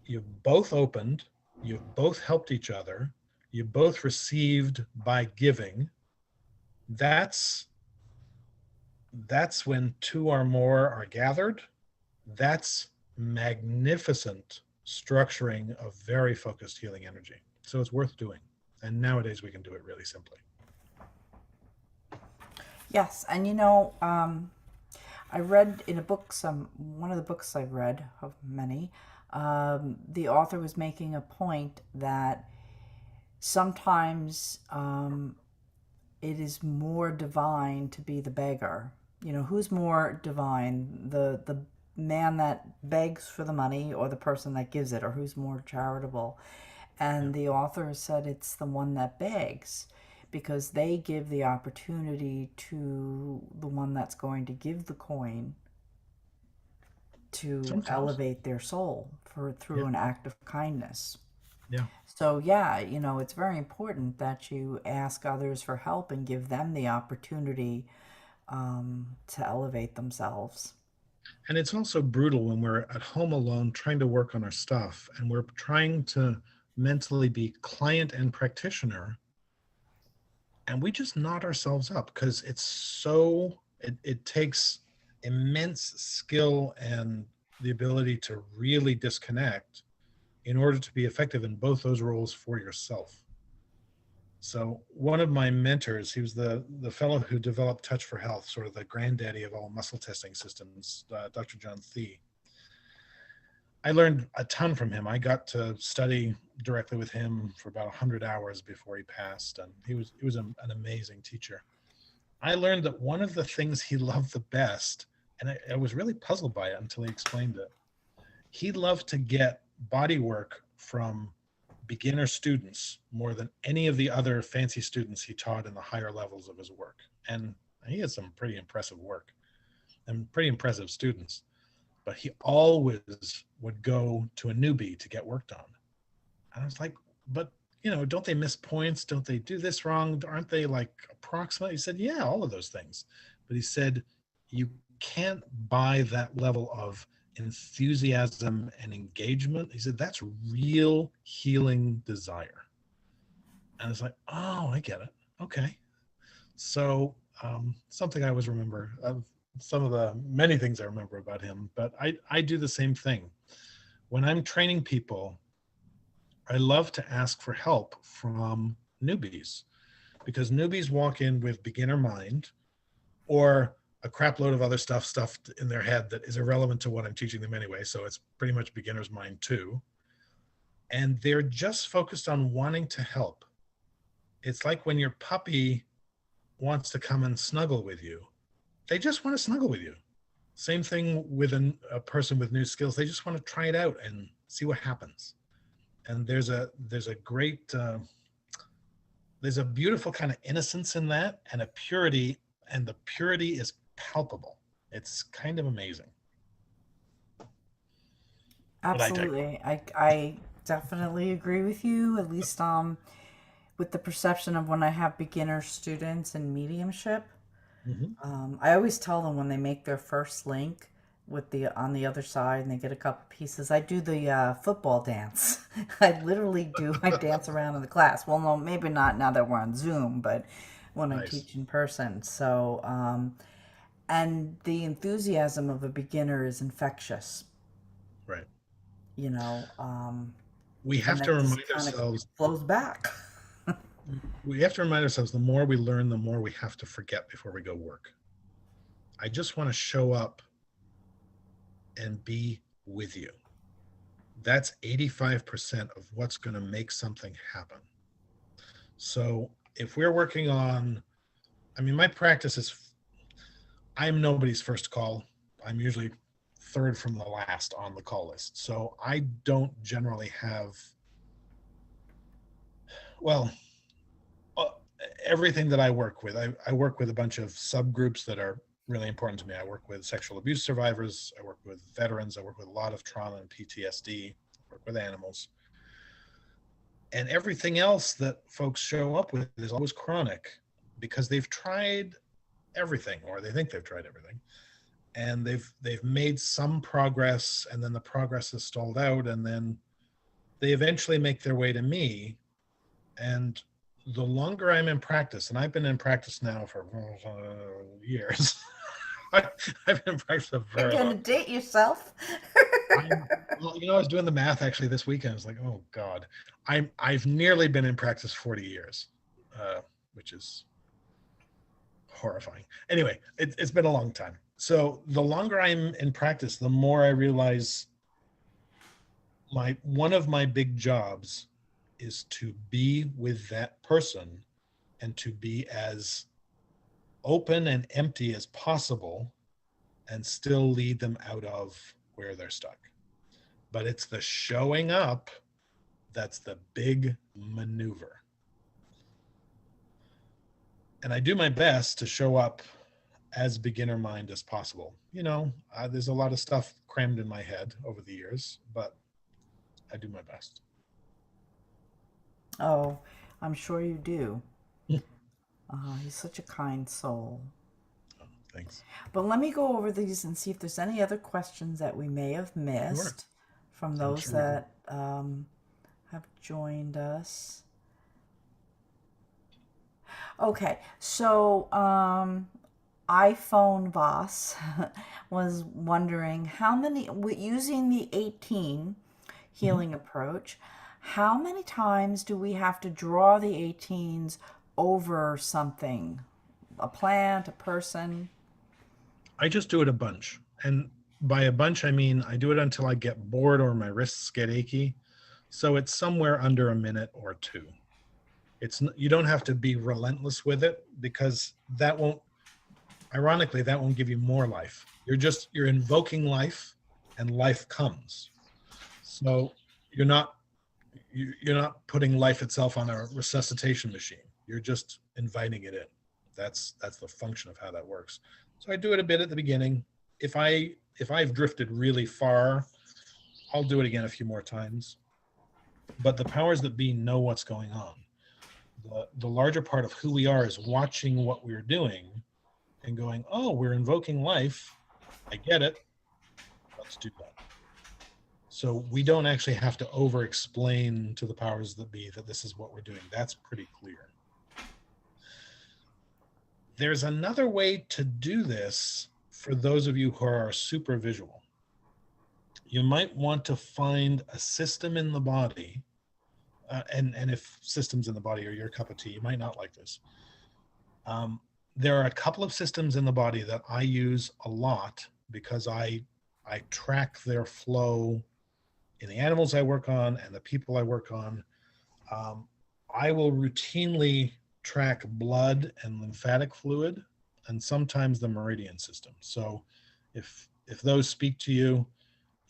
you've both opened, you've both helped each other, you both received by giving. That's when two or more are gathered. That's magnificent structuring of very focused healing energy. So it's worth doing. And nowadays we can do it really simply. Yes, and I read in a book, one of the books I've read, of many, the author was making a point that sometimes it is more divine to be the beggar. You know, who's more divine, the man that begs for the money or the person that gives it, or who's more charitable? And the author said it's the one that begs, because they give the opportunity to the one that's going to give the coin to Sometimes. elevate their soul through an act of kindness. Yeah. So it's very important that you ask others for help and give them the opportunity to elevate themselves. And it's also brutal when we're at home alone trying to work on our stuff and we're trying to mentally be client and practitioner. and we just knot ourselves up because it's so, it takes immense skill and the ability to really disconnect in order to be effective in both those roles for yourself. So one of my mentors, he was the fellow who developed Touch for Health, sort of the granddaddy of all muscle testing systems, Dr. John Thie. I learned a ton from him. I got to study directly with him for about 100 hours before he passed, and he was an amazing teacher. I learned that one of the things he loved the best, and I was really puzzled by it until he explained it, he loved to get body work from beginner students more than any of the other fancy students he taught in the higher levels of his work. And he had some pretty impressive work and pretty impressive students, but he always would go to a newbie to get work done. And I was like, but don't they miss points? Don't they do this wrong? Aren't they like approximate? He said, yeah, all of those things. But he said, you can't buy that level of enthusiasm and engagement. He said, that's real healing desire. And I was like, oh, I get it. Okay. So something I always remember of some of the many things I remember about him, but I do the same thing. When I'm training people, I love to ask for help from newbies, because newbies walk in with beginner mind or a crap load of other stuff stuffed in their head that is irrelevant to what I'm teaching them anyway. So it's pretty much beginner's mind too. And they're just focused on wanting to help. It's like when your puppy wants to come and snuggle with you. They just want to snuggle with you. Same thing with a person with new skills. They just want to try it out and see what happens. And there's a great, there's a beautiful kind of innocence in that, and a purity, and the purity is palpable. It's kind of amazing. Absolutely. I definitely agree with you, at least with the perception of when I have beginner students in mediumship. Mm-hmm. I always tell them when they make their first link with the on the other side and they get a couple pieces, I do the football dance. I literally do. I dance around in the class. Well, no, maybe not now that we're on Zoom, but when I Nice. teach in person. So, and the enthusiasm of a beginner is infectious, Right. you know, We and have to that just remind kind of ourselves, flows back. the more we learn, the more we have to forget before we go work. I just want to show up and be with you. That's 85% of what's going to make something happen. So if we're working on, my practice is, I'm nobody's first call. I'm usually third from the last on the call list. So I don't generally have, well, uh, everything that I work with, I work with a bunch of subgroups that are really important to me. I work with sexual abuse survivors. I work with veterans. I work with a lot of trauma and PTSD. I work with animals. And everything else that folks show up with is always chronic, because they've tried everything, or they think they've tried everything, and they've made some progress, and then the progress is stalled out, and then they eventually make their way to me. And the longer I'm in practice, and I've been in practice now for years. I've been in practice for a You're very gonna long date yourself. time. Well, I was doing the math actually this weekend. I was like, oh God, I've nearly been in practice 40 years, which is horrifying. Anyway, it's been a long time. So the longer I'm in practice, the more I realize one of my big jobs is to be with that person and to be as open and empty as possible and still lead them out of where they're stuck. But it's the showing up that's the big maneuver. And I do my best to show up as beginner mind as possible. There's a lot of stuff crammed in my head over the years, but I do my best. Oh, I'm sure you do. He's such a kind soul. Thanks. But let me go over these and see if there's any other questions that we may have Sure. missed from I'm those sure we can. that have joined us. Okay, so iPhone Voss was wondering how many, using the 18 Mhm. healing approach, how many times do we have to draw the 18s over something? A plant, a person? I just do it a bunch. And by a bunch, I mean I do it until I get bored or my wrists get achy. So it's somewhere under a minute or two. You don't have to be relentless with it, because that won't, ironically, that won't give you more life. You're invoking life, and life comes. So you're not you're not putting life itself on a resuscitation machine. You're just inviting it in. That's the function of how that works. So I do it a bit at the beginning. If I've drifted really far, I'll do it again a few more times. But the powers that be know what's going on. The larger part of who we are is watching what we're doing and going, oh, we're invoking life. I get it. Let's do that. So we don't actually have to over explain to the powers that be that this is what we're doing. That's pretty clear. There's another way to do this for those of you who are super visual. You might want to find a system in the body, and if systems in the body are your cup of tea, you might not like this. There are a couple of systems in the body that I use a lot because I track their flow in the animals I work on and the people I work on. I will routinely track blood and lymphatic fluid, and sometimes the meridian system. So if those speak to you,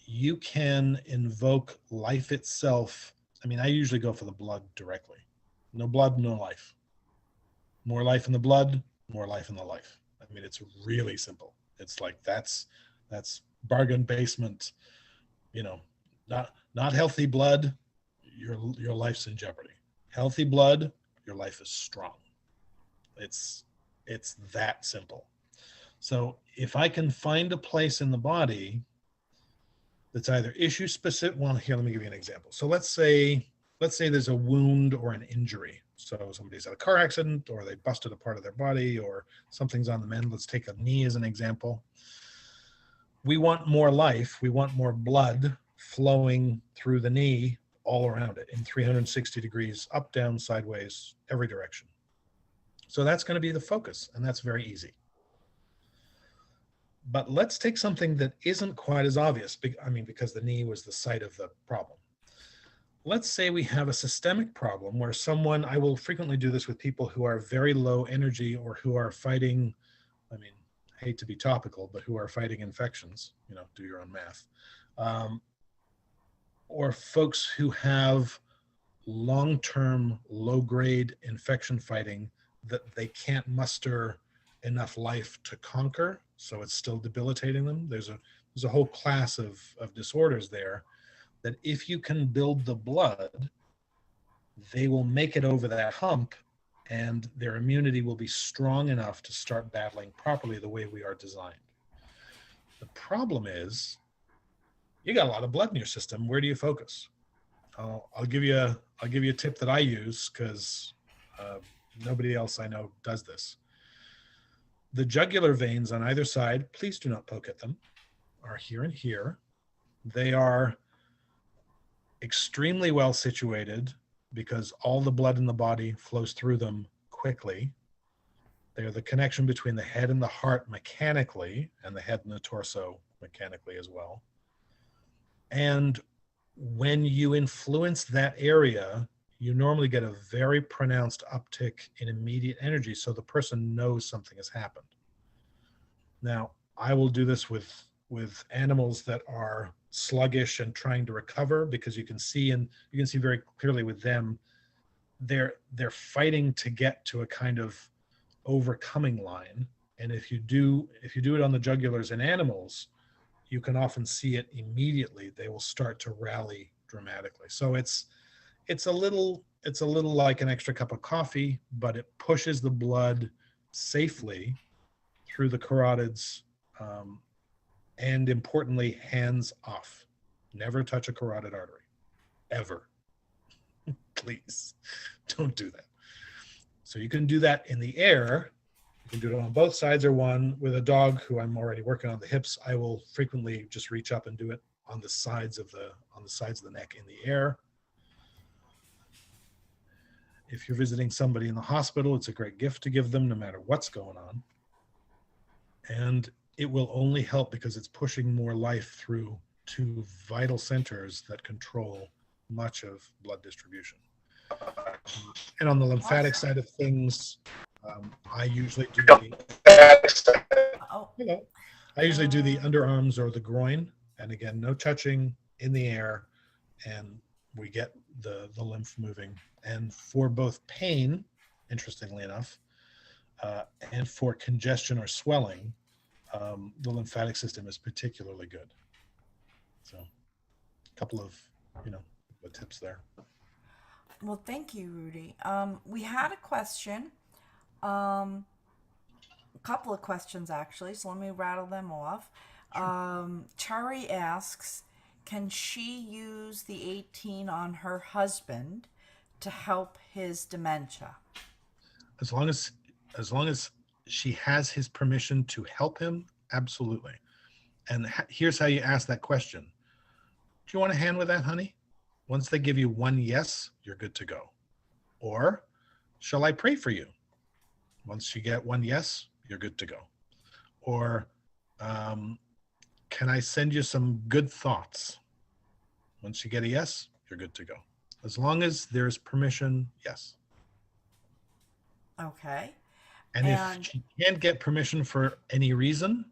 you can invoke life itself. I mean, I usually go for the blood directly. No blood, no life. More life in the blood, more life in the life. I mean, it's really simple. It's like that's bargain basement, you know, not healthy blood, your life's in jeopardy. Healthy blood, your life is strong. It's it's that simple. So if I can find a place in the body that's either issue specific, well, here, let me give you an example. So let's say there's a wound or an injury. So somebody's had a car accident, or they busted a part of their body, or something's on the mend. Let's take a knee as an example. We want more life. We want more blood flowing through the knee all around it in 360 degrees, up, down, sideways, every direction. So that's going to be the focus, and that's very easy. But let's take something that isn't quite as obvious. I mean, because the knee was the site of the problem. Let's say we have a systemic problem where someone, I will frequently do this with people who are very low energy or who are fighting, I mean, I hate to be topical, but who are fighting infections, do your own math. Or folks who have long-term low-grade infection fighting that they can't muster enough life to conquer, so it's still debilitating them. There's a whole class of disorders there that if you can build the blood, they will make it over that hump, and their immunity will be strong enough to start battling properly the way we are designed. The problem is you got a lot of blood in your system. Where do you focus? I'll give you a tip that I use because nobody else I know does this. The jugular veins on either side, please do not poke at them, are here and here. They are extremely well situated because all the blood in the body flows through them quickly. They're the connection between the head and the heart mechanically, and the head and the torso mechanically as well. And when you influence that area, you normally get a very pronounced uptick in immediate energy, so the person knows something has happened. Now, I will do this with animals that are sluggish and trying to recover, because you can see very clearly with them, they're fighting to get to a kind of overcoming line. And if you do it on the jugulars in animals, you can often see it immediately. They will start to rally dramatically. So it's a little like an extra cup of coffee, but it pushes the blood safely through the carotids, and importantly, hands off. Never touch a carotid artery, ever. Please don't do that. So you can do that in the air. You can do it on both sides or one. With a dog who I'm already working on the hips, I will frequently just reach up and do it on the sides of the neck in the air. If you're visiting somebody in the hospital, it's a great gift to give them no matter what's going on. And it will only help because it's pushing more life through two vital centers that control much of blood distribution. And on the lymphatic side of things, I usually do the underarms or the groin. And again, no touching, in the air, and we get the lymph moving. And for both pain, interestingly enough, and for congestion or swelling, the lymphatic system is particularly good. So a couple of tips there. Well, thank you, Rudy. We had a question, a couple of questions actually, so let me rattle them off. Sure. Chari asks, can she use the 18 on her husband to help his dementia? As long as she has his permission to help him, absolutely. And here's how you ask that question. Do you want a hand with that, honey? Once they give you one yes, you're good to go. Or, shall I pray for you? Once you get one yes, you're good to go. Or, can I send you some good thoughts? Once you get a yes, you're good to go. As long as there's permission, yes. Okay. And if she can't get permission for any reason,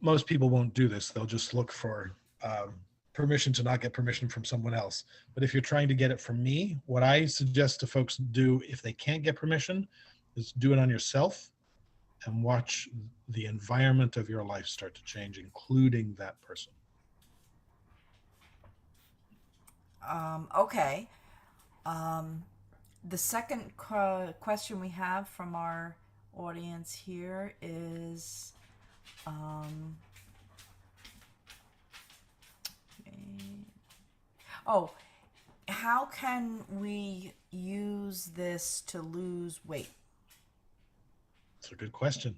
most people won't do this. They'll just look for permission to not get permission from someone else. But if you're trying to get it from me, what I suggest to folks do if they can't get permission is do it on yourself and watch the environment of your life start to change, including that person. Okay. The second question we have from our audience here is, how can we use this to lose weight? It's a good question.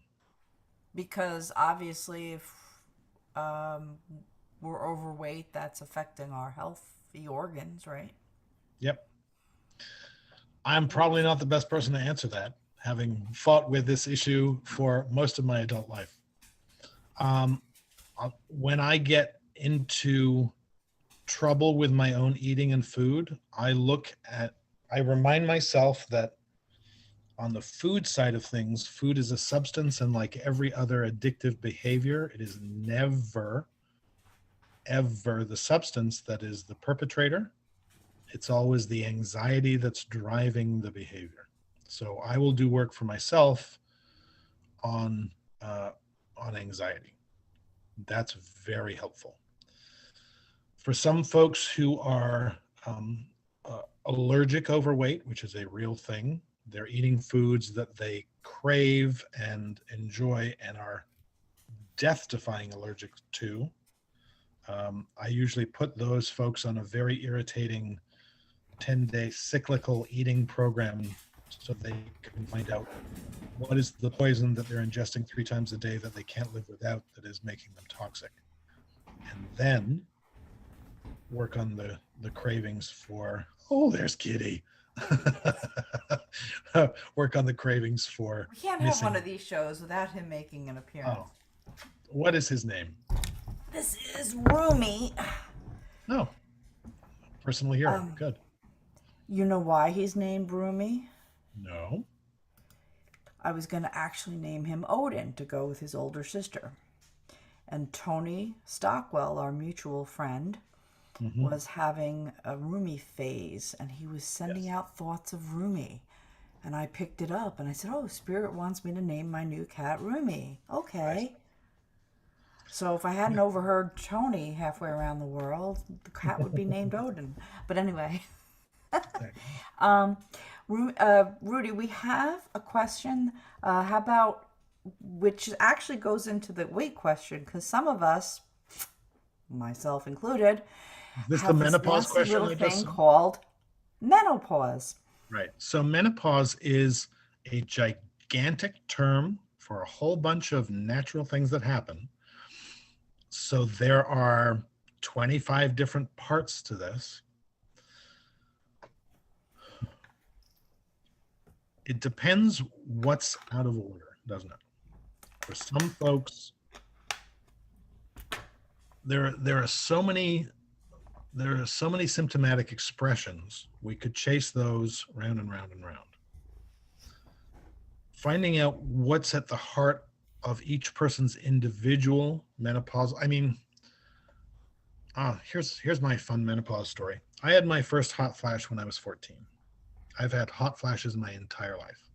Because obviously if we're overweight, that's affecting our healthy organs, right? Yep. I'm probably not the best person to answer that, having fought with this issue for most of my adult life. When I get into trouble with my own eating and food, I remind myself that on the food side of things, food is a substance, and like every other addictive behavior, it is never, ever the substance that is the perpetrator. It's always the anxiety that's driving the behavior. So I will do work for myself on anxiety. That's very helpful. For some folks who are allergic overweight, which is a real thing, they're eating foods that they crave and enjoy and are death-defying allergic to. I usually put those folks on a very irritating 10-day cyclical eating program so they can find out what is the poison that they're ingesting 3 times a day that they can't live without that is making them toxic. And then work on the cravings for, there's Kitty. Work on the cravings for We can't have one of these shows without him making an appearance. Oh. What is his name? This is Rumi. No. Personal hero. Good. You know why he's named Rumi? No. I was going to actually name him Odin to go with his older sister. And Tony Stockwell, our mutual friend, was having a Rumi phase, and he was sending out thoughts of Rumi. And I picked it up, and I said, Spirit wants me to name my new cat Rumi. Okay. Right. So if I hadn't overheard Tony halfway around the world, the cat would be named Odin. But anyway. Rudy, we have a question. How about, which actually goes into the weight question, because some of us, myself included, is this have the menopause this question? Little thing called menopause. Right. So menopause is a gigantic term for a whole bunch of natural things that happen. So there are 25 different parts to this. It depends what's out of order, doesn't it? For some folks, there are so many symptomatic expressions. We could chase those round and round and round. Finding out what's at the heart of each person's individual menopause. I mean, here's my fun menopause story. I had my first hot flash when I was 14. I've had hot flashes my entire life.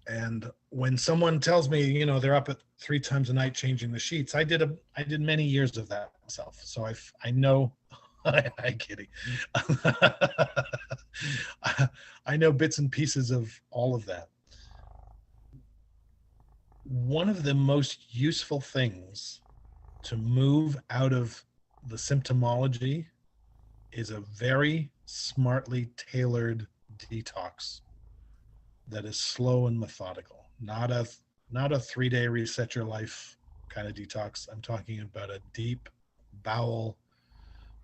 And when someone tells me, they're up at 3 times a night changing the sheets, I did many years of that myself. So I know, I'm kidding. I know bits and pieces of all of that. One of the most useful things to move out of the symptomology is a very smartly tailored detox that is slow and methodical, not a 3-day reset your life kind of detox. I'm talking about a deep bowel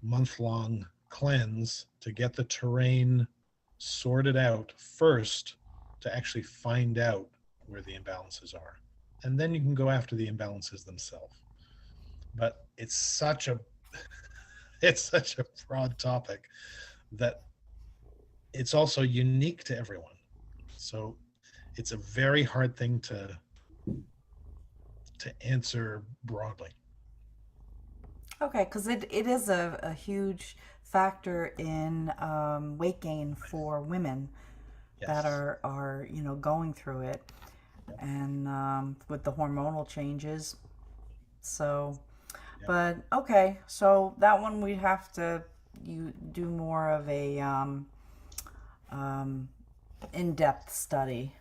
month-long cleanse to get the terrain sorted out first, to actually find out where the imbalances are, and then you can go after the imbalances themselves. But it's such a broad topic that it's also unique to everyone. So it's a very hard thing to answer broadly. Okay, because it is a huge factor in weight gain for women that Yes. are going through it, and with the hormonal changes. So, Yeah. but okay, so that one we have to you do more of a in-depth study.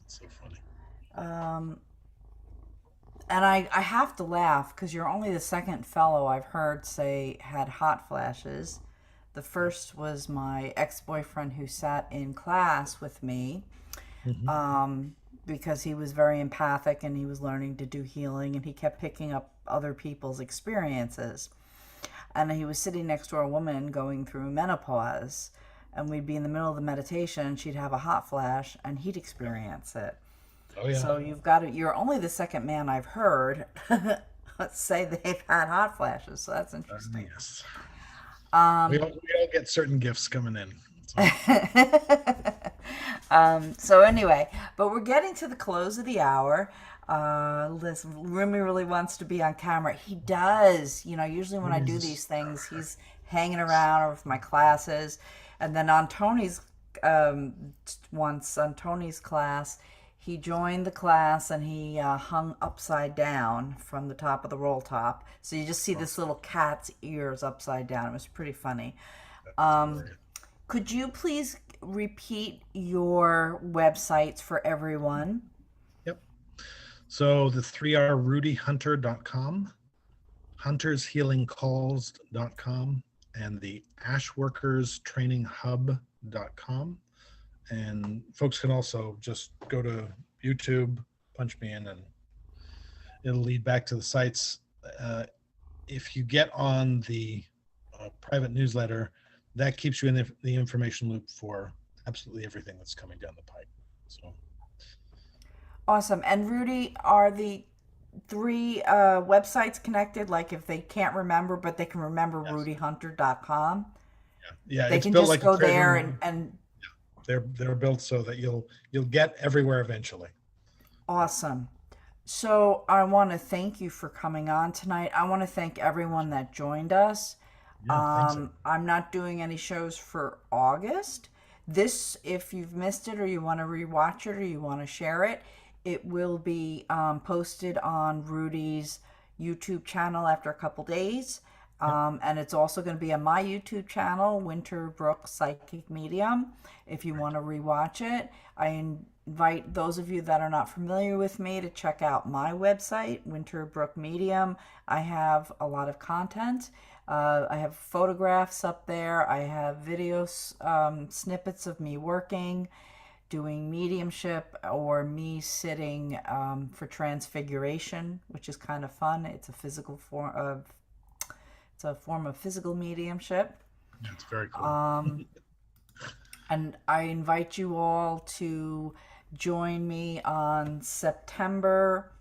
It's so funny. And I have to laugh because you're only the second fellow I've heard say had hot flashes. The first was my ex-boyfriend who sat in class with me, because he was very empathic and he was learning to do healing, and he kept picking up other people's experiences. And he was sitting next to a woman going through menopause, and we'd be in the middle of the meditation and she'd have a hot flash and he'd experience it. Oh yeah. So you're only the second man I've heard say they've had hot flashes. So that's interesting. Yes. We all get certain gifts coming in. So. So anyway, but we're getting to the close of the hour. Listen, Rumi really wants to be on camera. He does. Usually when I do these things, he's hanging around with my classes. And then on Tony's, once on Tony's class, he joined the class and he hung upside down from the top of the roll top. So you just see this little cat's ears upside down. It was pretty funny. Could you please repeat your websites for everyone? Yep. So the 3 are rudyhunter.com, huntershealingcalls.com, and the ashworkerstrainинghub.com. And folks can also just go to YouTube, punch me in, and it'll lead back to the sites. If you get on the private newsletter, that keeps you in the information loop for absolutely everything that's coming down the pipe. So awesome. And Rudy, are the 3 websites connected? Like if they can't remember, but they can remember yes. rudyhunter.com? Yeah, they it's can built just like go a treasure there map. and They're built so that you'll get everywhere eventually. awesome. So I want to thank you for coming on tonight. I want to thank everyone that joined us. Yeah, thanks. I'm not doing any shows for August. This, if you've missed it or you want to rewatch it or you want to share it, it will be posted on Rudy's YouTube channel after a couple days. And it's also going to be on my YouTube channel, Winterbrook Psychic Medium, if you want to rewatch it. I invite those of you that are not familiar with me to check out my website, Winterbrook Medium. I have a lot of content. I have photographs up there. I have videos, snippets of me working, doing mediumship, or me sitting for transfiguration, which is kind of fun. It's a form of physical mediumship. It's very cool. And I invite you all to join me on September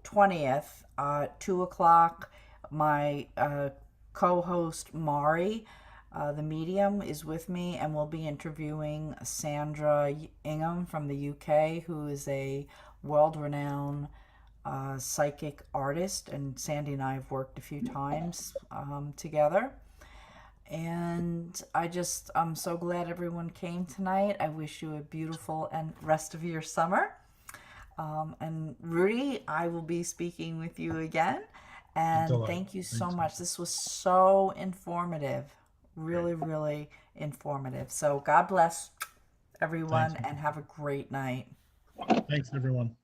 20th, 2 o'clock. My co host, Mari, the medium, is with me, and we'll be interviewing Sandra Ingham from the UK, who is a world renowned psychic artist. And Sandy and I have worked a few times together. And I'm so glad everyone came tonight. I wish you a beautiful and rest of your summer. And Rudy, I will be speaking with you again. And Delight. thank you so Thanks. much. This was so informative. Really, really informative. So God bless everyone Thanks. and have a great night. Thanks, everyone.